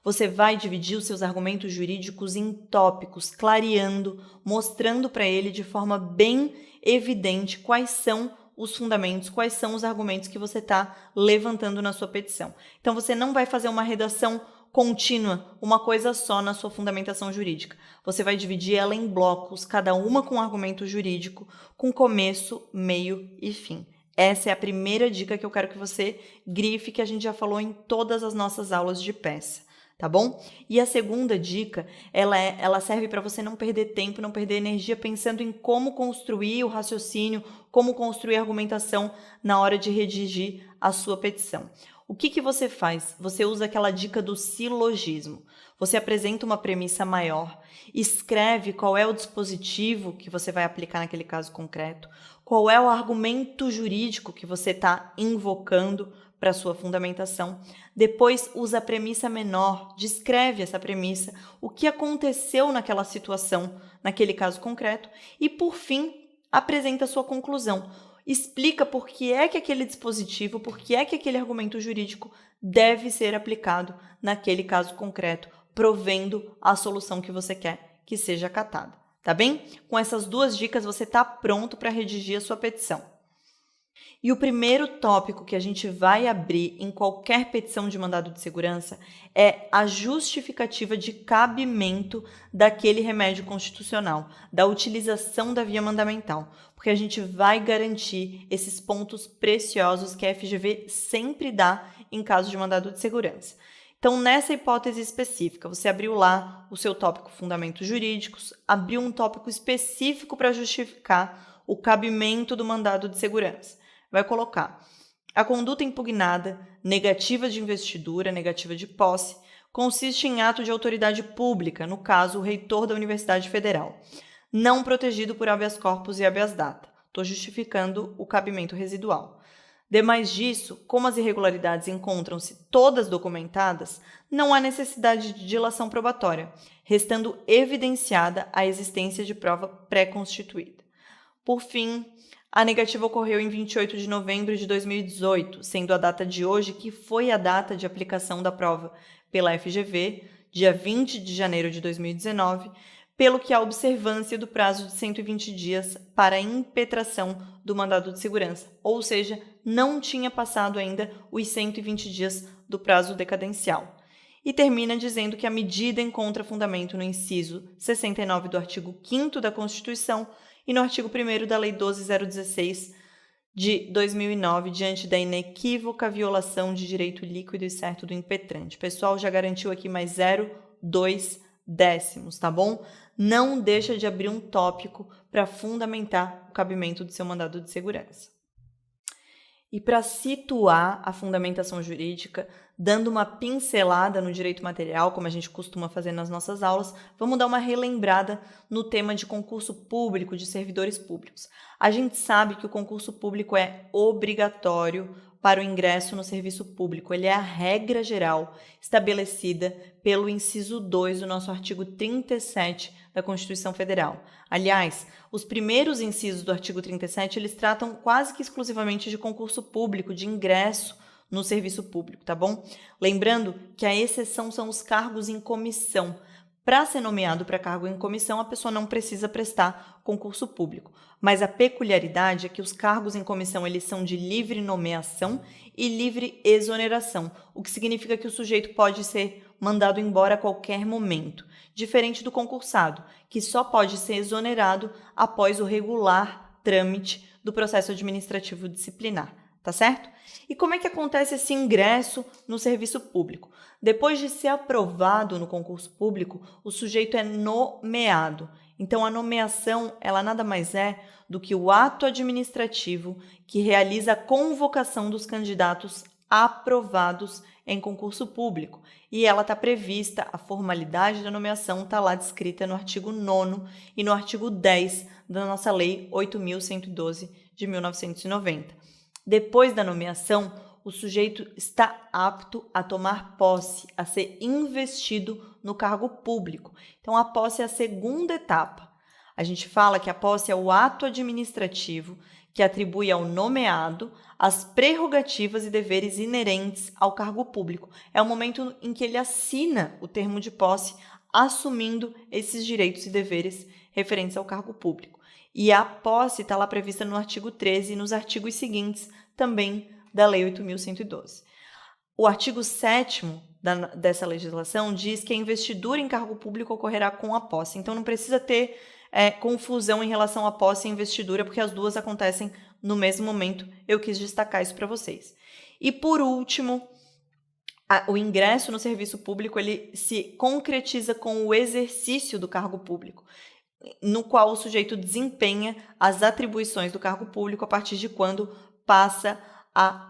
[SPEAKER 1] Você vai dividir os seus argumentos jurídicos em tópicos, clareando, mostrando para ele de forma bem evidente quais são os fundamentos, quais são os argumentos que você está levantando na sua petição. Então, você não vai fazer uma redação contínua, uma coisa só na sua fundamentação jurídica. Você vai dividir ela em blocos, cada uma com um argumento jurídico, com começo, meio e fim. Essa é a primeira dica que eu quero que você grife, que a gente já falou em todas as nossas aulas de peça, tá bom? E a segunda dica, ela serve para você não perder tempo, não perder energia pensando em como construir o raciocínio, como construir a argumentação na hora de redigir a sua petição. O que você faz? Você usa aquela dica do silogismo. Você apresenta uma premissa maior, escreve qual é o dispositivo que você vai aplicar naquele caso concreto, qual é o argumento jurídico que você está invocando para a sua fundamentação. Depois usa a premissa menor, descreve essa premissa, o que aconteceu naquela situação, naquele caso concreto, e por fim apresenta a sua conclusão. Explica por que é que aquele dispositivo, por que é que aquele argumento jurídico deve ser aplicado naquele caso concreto, provendo a solução que você quer que seja acatada, tá bem? Com essas duas dicas você está pronto para redigir a sua petição. E o primeiro tópico que a gente vai abrir em qualquer petição de mandado de segurança é a justificativa de cabimento daquele remédio constitucional, da utilização da via mandamental, porque a gente vai garantir esses pontos preciosos que a FGV sempre dá em caso de mandado de segurança. Então, nessa hipótese específica, você abriu lá o seu tópico Fundamentos Jurídicos, abriu um tópico específico para justificar o cabimento do mandado de segurança. Vai colocar: a conduta impugnada, negativa de investidura, negativa de posse, consiste em ato de autoridade pública, no caso, o reitor da Universidade Federal, não protegido por habeas corpus e habeas data. Estou justificando o cabimento residual. Demais disso, como as irregularidades encontram-se todas documentadas, não há necessidade de dilação probatória, restando evidenciada a existência de prova pré-constituída. Por fim, a negativa ocorreu em 28 de novembro de 2018, sendo a data de hoje que foi a data de aplicação da prova pela FGV, dia 20 de janeiro de 2019, pelo que a observância do prazo de 120 dias para a impetração do mandado de segurança, ou seja, não tinha passado ainda os 120 dias do prazo decadencial. E termina dizendo que a medida encontra fundamento no inciso 69 do artigo 5º da Constituição e no artigo 1º da Lei 12.016 de 2009, diante da inequívoca violação de direito líquido e certo do impetrante. O pessoal já garantiu aqui mais 0,2 décimos, tá bom? Não deixa de abrir um tópico para fundamentar o cabimento do seu mandado de segurança. E para situar a fundamentação jurídica, dando uma pincelada no direito material, como a gente costuma fazer nas nossas aulas, vamos dar uma relembrada no tema de concurso público, de servidores públicos. A gente sabe que o concurso público é obrigatório para o ingresso no serviço público. Ele é a regra geral estabelecida pelo inciso 2 do nosso artigo 37 da Constituição Federal. Aliás, os primeiros incisos do artigo 37, eles tratam quase que exclusivamente de concurso público, de ingresso no serviço público, tá bom? Lembrando que a exceção são os cargos em comissão. Para ser nomeado para cargo em comissão, a pessoa não precisa prestar concurso público. Mas a peculiaridade é que os cargos em comissão eles são de livre nomeação e livre exoneração, o que significa que o sujeito pode ser mandado embora a qualquer momento, diferente do concursado, que só pode ser exonerado após o regular trâmite do processo administrativo disciplinar, tá certo? E como é que acontece esse ingresso no serviço público? Depois de ser aprovado no concurso público, o sujeito é nomeado. Então, a nomeação, ela nada mais é do que o ato administrativo que realiza a convocação dos candidatos aprovados em concurso público. E ela está prevista, a formalidade da nomeação está lá descrita no artigo 9º e no artigo 10 da nossa Lei 8.112 de 1990. Depois da nomeação, o sujeito está apto a tomar posse, a ser investido no cargo público. Então, a posse é a segunda etapa. A gente fala que a posse é o ato administrativo que atribui ao nomeado as prerrogativas e deveres inerentes ao cargo público. É o momento em que ele assina o termo de posse, assumindo esses direitos e deveres referentes ao cargo público. E a posse está lá prevista no artigo 13 e nos artigos seguintes também da Lei 8.112. O artigo 7º dessa legislação diz que a investidura em cargo público ocorrerá com a posse. Então, não precisa ter confusão em relação à posse e investidura, porque as duas acontecem no mesmo momento. Eu quis destacar isso para vocês. E, por último, o ingresso no serviço público ele se concretiza com o exercício do cargo público, no qual o sujeito desempenha as atribuições do cargo público a partir de quando passa a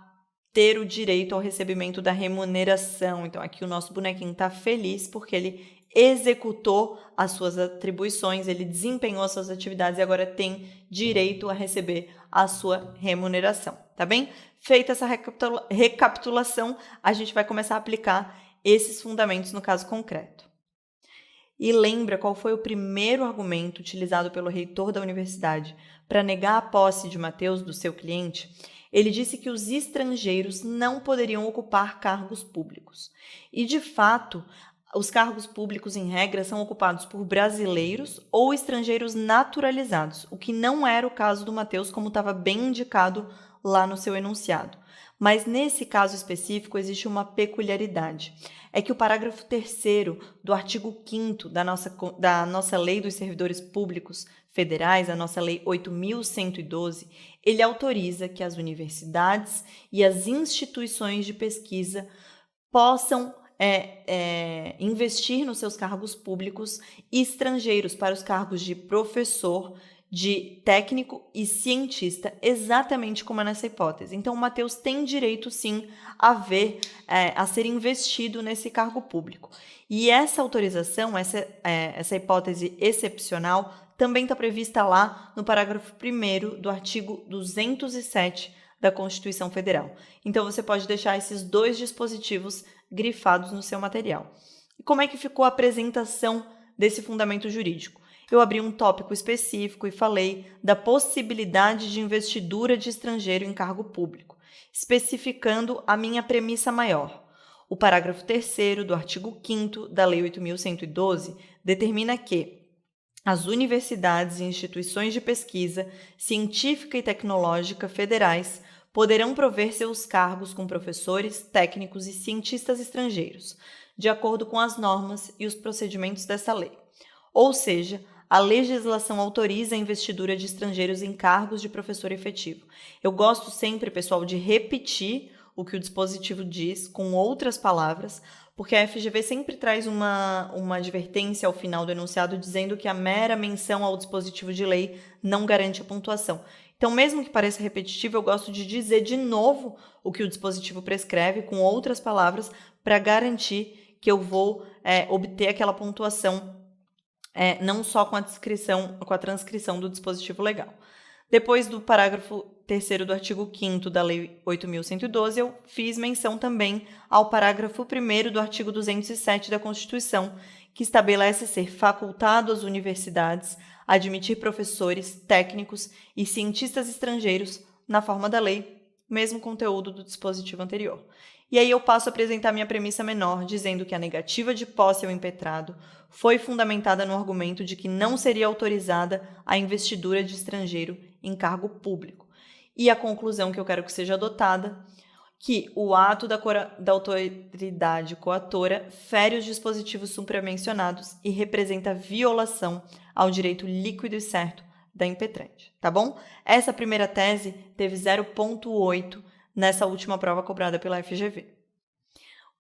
[SPEAKER 1] ter o direito ao recebimento da remuneração. Então, aqui o nosso bonequinho está feliz porque ele executou as suas atribuições, ele desempenhou as suas atividades e agora tem direito a receber a sua remuneração, tá bem? Feita essa recapitulação, a gente vai começar a aplicar esses fundamentos no caso concreto. E lembra qual foi o primeiro argumento utilizado pelo reitor da universidade para negar a posse de Mateus do seu cliente? Ele disse que os estrangeiros não poderiam ocupar cargos públicos. E, de fato, os cargos públicos, em regra, são ocupados por brasileiros ou estrangeiros naturalizados, o que não era o caso do Mateus, como estava bem indicado lá no seu enunciado. Mas, nesse caso específico, existe uma peculiaridade. É que o parágrafo 3º do artigo 5º da nossa Lei dos Servidores Públicos Federais, a nossa Lei 8.112, ele autoriza que as universidades e as instituições de pesquisa possam investir nos seus cargos públicos estrangeiros para os cargos de professor, de técnico e cientista, exatamente como é nessa hipótese. Então, o Mateus tem direito, sim, a ser investido nesse cargo público. E essa autorização, essa hipótese excepcional, também está prevista lá no parágrafo 1º do artigo 207 da Constituição Federal. Então, você pode deixar esses dois dispositivos grifados no seu material. E como é que ficou a apresentação desse fundamento jurídico? Eu abri um tópico específico e falei da possibilidade de investidura de estrangeiro em cargo público, especificando a minha premissa maior. O parágrafo 3º do artigo 5º da Lei 8.112 determina que as universidades e instituições de pesquisa científica e tecnológica federais poderão prover seus cargos com professores, técnicos e cientistas estrangeiros, de acordo com as normas e os procedimentos dessa lei. Ou seja, a legislação autoriza a investidura de estrangeiros em cargos de professor efetivo. Eu gosto sempre, pessoal, de repetir o que o dispositivo diz com outras palavras, porque a FGV sempre traz uma advertência ao final do enunciado dizendo que a mera menção ao dispositivo de lei não garante a pontuação. Então, mesmo que pareça repetitivo, eu gosto de dizer de novo o que o dispositivo prescreve com outras palavras para garantir que eu vou obter aquela pontuação não só com a transcrição do dispositivo legal. Depois do parágrafo 3º do artigo 5º da Lei 8.112, eu fiz menção também ao parágrafo 1º do artigo 207 da Constituição, que estabelece ser facultado às universidades admitir professores, técnicos e cientistas estrangeiros na forma da lei, mesmo conteúdo do dispositivo anterior. E aí eu passo a apresentar minha premissa menor, dizendo que a negativa de posse ao impetrado foi fundamentada no argumento de que não seria autorizada a investidura de estrangeiro em cargo público. E a conclusão que eu quero que seja adotada, que o ato da autoridade coatora fere os dispositivos supramencionados e representa violação ao direito líquido e certo da impetrante, tá bom? Essa primeira tese teve 0,8 nessa última prova cobrada pela FGV.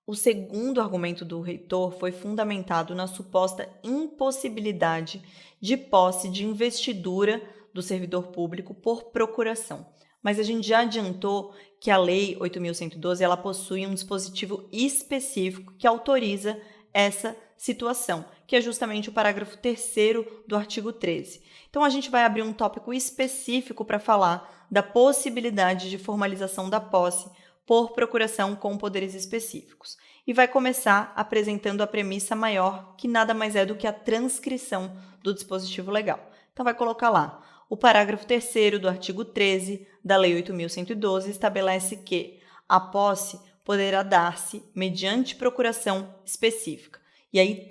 [SPEAKER 1] O segundo argumento do reitor foi fundamentado na suposta impossibilidade de posse de investidura do servidor público por procuração. Mas a gente já adiantou que a Lei 8.112 ela possui um dispositivo específico que autoriza essa situação, que é justamente o parágrafo 3º do artigo 13. Então, a gente vai abrir um tópico específico para falar da possibilidade de formalização da posse por procuração com poderes específicos. E vai começar apresentando a premissa maior, que nada mais é do que a transcrição do dispositivo legal. Então vai colocar lá. O parágrafo 3º do artigo 13 da Lei 8.112 estabelece que a posse poderá dar-se mediante procuração específica. E aí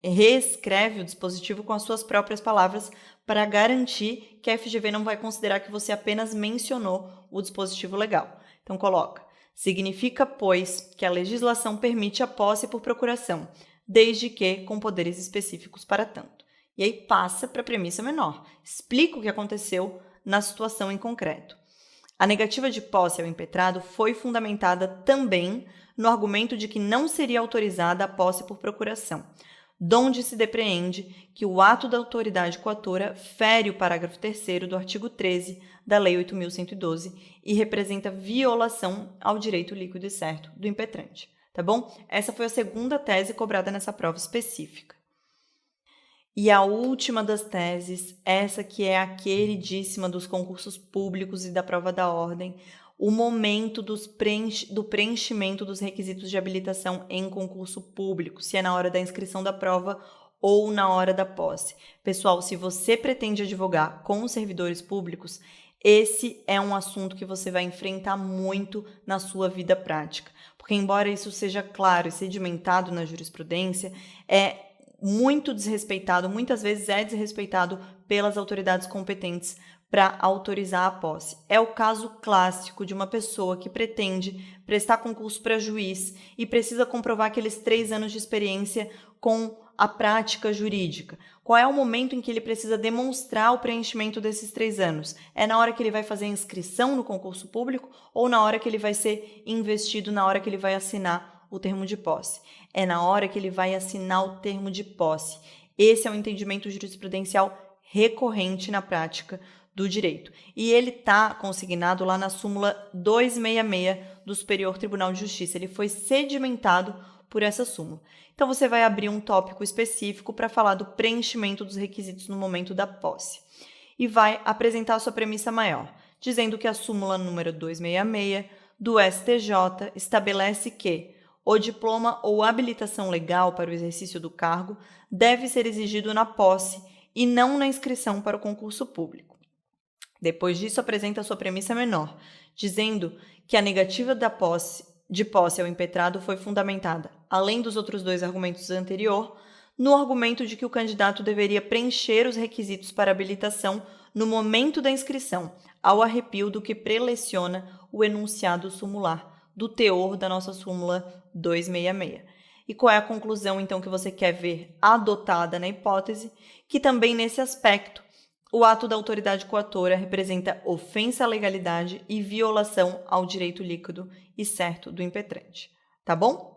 [SPEAKER 1] reescreve o dispositivo com as suas próprias palavras para garantir que a FGV não vai considerar que você apenas mencionou o dispositivo legal. Então coloca: significa, pois, que a legislação permite a posse por procuração, desde que com poderes específicos para tanto. E aí passa para a premissa menor. Explica o que aconteceu na situação em concreto. A negativa de posse ao impetrado foi fundamentada também no argumento de que não seria autorizada a posse por procuração, donde se depreende que o ato da autoridade coatora fere o parágrafo 3º do artigo 13 da Lei 8.112 e representa violação ao direito líquido e certo do impetrante. Tá bom? Essa foi a segunda tese cobrada nessa prova específica. E a última das teses, essa que é a queridíssima dos concursos públicos e da prova da ordem, o momento do preenchimento dos requisitos de habilitação em concurso público, se é na hora da inscrição da prova ou na hora da posse. Pessoal, se você pretende advogar com os servidores públicos, esse é um assunto que você vai enfrentar muito na sua vida prática. Porque, embora isso seja claro e sedimentado na jurisprudência, é muito desrespeitado, muitas vezes é desrespeitado pelas autoridades competentes para autorizar a posse. É o caso clássico de uma pessoa que pretende prestar concurso para juiz e precisa comprovar aqueles 3 anos de experiência com a prática jurídica. Qual é o momento em que ele precisa demonstrar o preenchimento desses 3 anos? É na hora que ele vai fazer a inscrição no concurso público ou na hora que ele vai ser investido, na hora que ele vai assinar o termo de posse? É na hora que ele vai assinar o termo de posse. Esse é um entendimento jurisprudencial recorrente na prática do direito. E ele está consignado lá na súmula 266 do Superior Tribunal de Justiça. Ele foi sedimentado por essa súmula. Então, você vai abrir um tópico específico para falar do preenchimento dos requisitos no momento da posse. E vai apresentar a sua premissa maior, dizendo que a súmula número 266 do STJ estabelece que o diploma ou habilitação legal para o exercício do cargo deve ser exigido na posse e não na inscrição para o concurso público. Depois disso, apresenta a sua premissa menor, dizendo que a negativa de posse ao impetrado foi fundamentada, além dos outros 2 argumentos anterior, no argumento de que o candidato deveria preencher os requisitos para habilitação no momento da inscrição, ao arrepio do que preleciona o enunciado sumular do teor da nossa súmula 266. E qual é a conclusão, então, que você quer ver adotada na hipótese? Que também nesse aspecto, o ato da autoridade coatora representa ofensa à legalidade e violação ao direito líquido e certo do impetrante. Tá bom?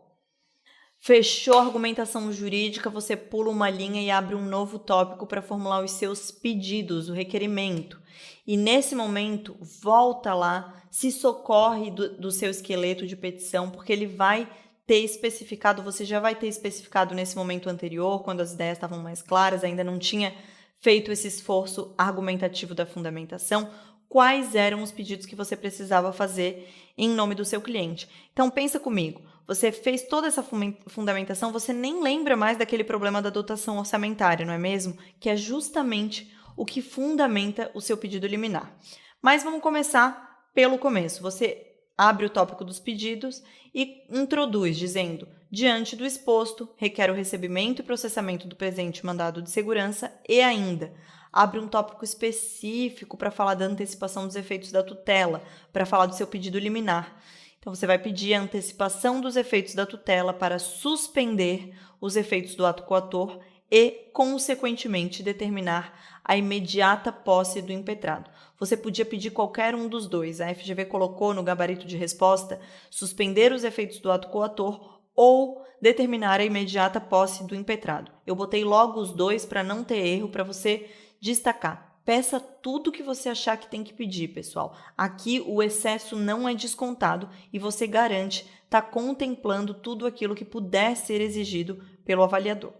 [SPEAKER 1] Fechou a argumentação jurídica, você pula uma linha e abre um novo tópico para formular os seus pedidos, o requerimento. E nesse momento, volta lá, se socorre do seu esqueleto de petição, porque ele vai ter especificado, você já vai ter especificado nesse momento anterior, quando as ideias estavam mais claras, ainda não tinha feito esse esforço argumentativo da fundamentação, quais eram os pedidos que você precisava fazer em nome do seu cliente. Então, pensa comigo, você fez toda essa fundamentação, você nem lembra mais daquele problema da dotação orçamentária, não é mesmo? Que é justamente o que fundamenta o seu pedido liminar. Mas vamos começar pelo começo. Você abre o tópico dos pedidos e introduz, dizendo: diante do exposto, requer o recebimento e processamento do presente mandado de segurança e ainda abre um tópico específico para falar da antecipação dos efeitos da tutela, para falar do seu pedido liminar. Então, você vai pedir a antecipação dos efeitos da tutela para suspender os efeitos do ato coator e, consequentemente, determinar a imediata posse do impetrado. Você podia pedir qualquer um dos 2. A FGV colocou no gabarito de resposta suspender os efeitos do ato coator ou determinar a imediata posse do impetrado. Eu botei logo os 2 para não ter erro, para você destacar. Peça tudo que você achar que tem que pedir, pessoal. Aqui o excesso não é descontado e você garante estar contemplando tudo aquilo que puder ser exigido pelo avaliador.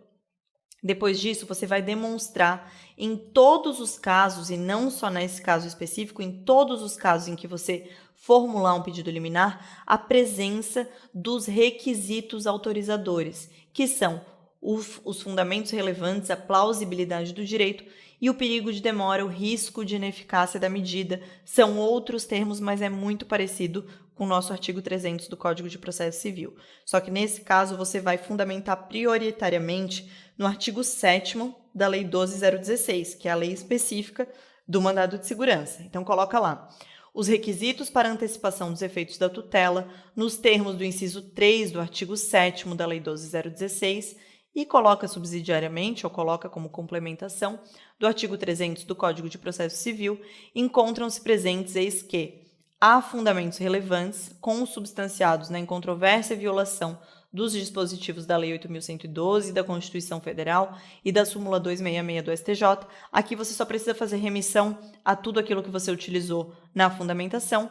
[SPEAKER 1] Depois disso, você vai demonstrar em todos os casos, e não só nesse caso específico, em todos os casos em que você formular um pedido liminar, a presença dos requisitos autorizadores, que são os fundamentos relevantes, a plausibilidade do direito e o perigo de demora, o risco de ineficácia da medida. São outros termos, mas é muito parecido com o nosso artigo 300 do Código de Processo Civil. Só que nesse caso você vai fundamentar prioritariamente no artigo 7º da Lei 12.016, que é a lei específica do mandado de segurança. Então coloca lá: os requisitos para antecipação dos efeitos da tutela, nos termos do inciso 3 do artigo 7º da Lei 12.016, e coloca subsidiariamente, ou coloca como complementação, do artigo 300 do Código de Processo Civil, encontram-se presentes eis que há fundamentos relevantes, consubstanciados na incontrovérsia violação dos dispositivos da Lei 8.112, da Constituição Federal e da súmula 266 do STJ. Aqui você só precisa fazer remissão a tudo aquilo que você utilizou na fundamentação,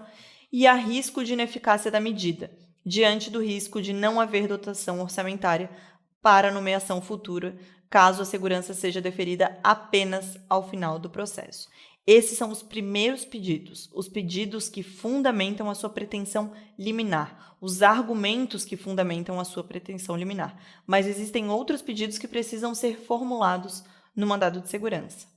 [SPEAKER 1] e há risco de ineficácia da medida, diante do risco de não haver dotação orçamentária para nomeação futura, caso a segurança seja deferida apenas ao final do processo. Esses são os primeiros pedidos, os pedidos que fundamentam a sua pretensão liminar, os argumentos que fundamentam a sua pretensão liminar. Mas existem outros pedidos que precisam ser formulados no mandado de segurança.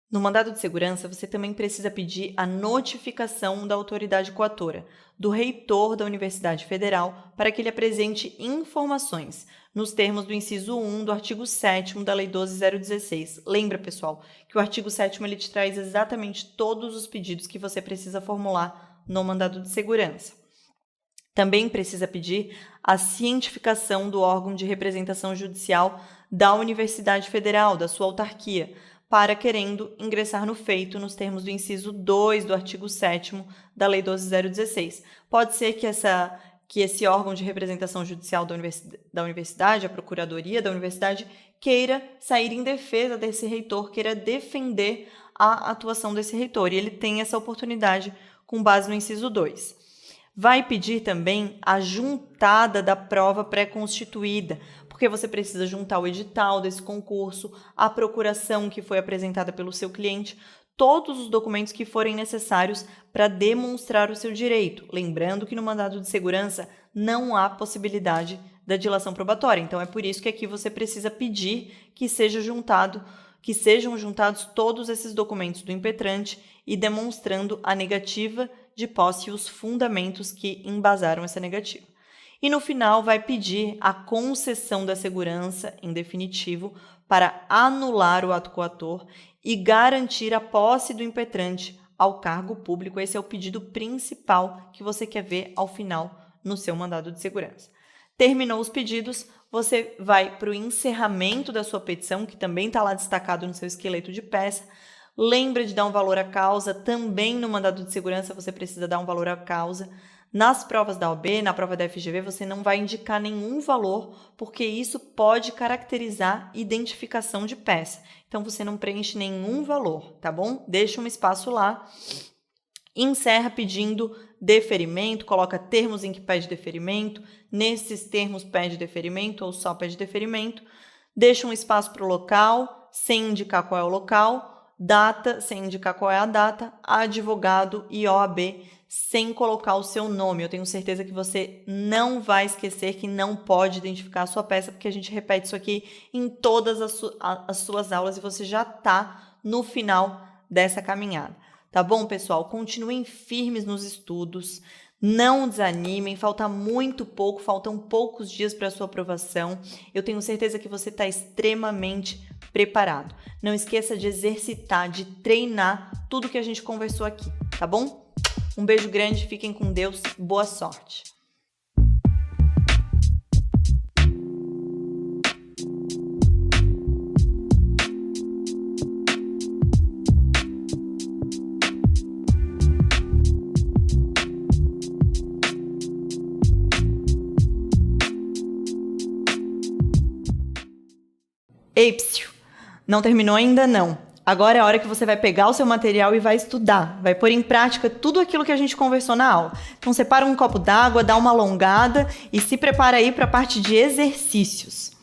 [SPEAKER 1] No mandado de segurança, você também precisa pedir a notificação da autoridade coatora, do reitor da Universidade Federal, para que ele apresente informações nos termos do inciso 1 do artigo 7º da Lei 12.016. Lembra, pessoal, que o artigo 7º ele te traz exatamente todos os pedidos que você precisa formular no mandado de segurança. Também precisa pedir a cientificação do órgão de representação judicial da Universidade Federal, da sua autarquia, para querendo ingressar no feito nos termos do inciso 2 do artigo 7º da Lei 12.016. Pode ser que esse órgão de representação judicial da universidade, a Procuradoria da Universidade, queira sair em defesa desse reitor, queira defender a atuação desse reitor, e ele tem essa oportunidade com base no inciso 2. Vai pedir também a juntada da prova pré-constituída, porque você precisa juntar o edital desse concurso, a procuração que foi apresentada pelo seu cliente, todos os documentos que forem necessários para demonstrar o seu direito. Lembrando que no mandado de segurança não há possibilidade da dilação probatória, então é por isso que aqui você precisa pedir que sejam juntados todos esses documentos do impetrante e demonstrando a negativa de posse e os fundamentos que embasaram essa negativa. E no final vai pedir a concessão da segurança, em definitivo, para anular o ato coator e garantir a posse do impetrante ao cargo público. Esse é o pedido principal que você quer ver ao final no seu mandado de segurança. Terminou os pedidos, você vai para o encerramento da sua petição, que também está lá destacado no seu esqueleto de peça. Lembra de dar um valor à causa, também no mandado de segurança você precisa dar um valor à causa. Nas provas da OAB, na prova da FGV, você não vai indicar nenhum valor, porque isso pode caracterizar identificação de peça. Então, você não preenche nenhum valor, tá bom? Deixa um espaço lá. Encerra pedindo deferimento, coloca termos em que pede deferimento, nesses termos pede deferimento ou só pede deferimento. Deixa um espaço para o local, sem indicar qual é o local, data, sem indicar qual é a data, advogado e OAB, sem colocar o seu nome. Eu tenho certeza que você não vai esquecer que não pode identificar a sua peça, porque a gente repete isso aqui em todas as suas aulas e você já está no final dessa caminhada. Tá bom, pessoal? Continuem firmes nos estudos, não desanimem, falta muito pouco, faltam poucos dias para a sua aprovação. Eu tenho certeza que você está extremamente preparado. Não esqueça de exercitar, de treinar tudo que a gente conversou aqui, tá bom? Um beijo grande, fiquem com Deus, boa sorte! Ei, psiu, não terminou ainda não. Agora é a hora que você vai pegar o seu material e vai estudar, vai pôr em prática tudo aquilo que a gente conversou na aula. Então separa um copo d'água, dá uma alongada e se prepara aí para a parte de exercícios.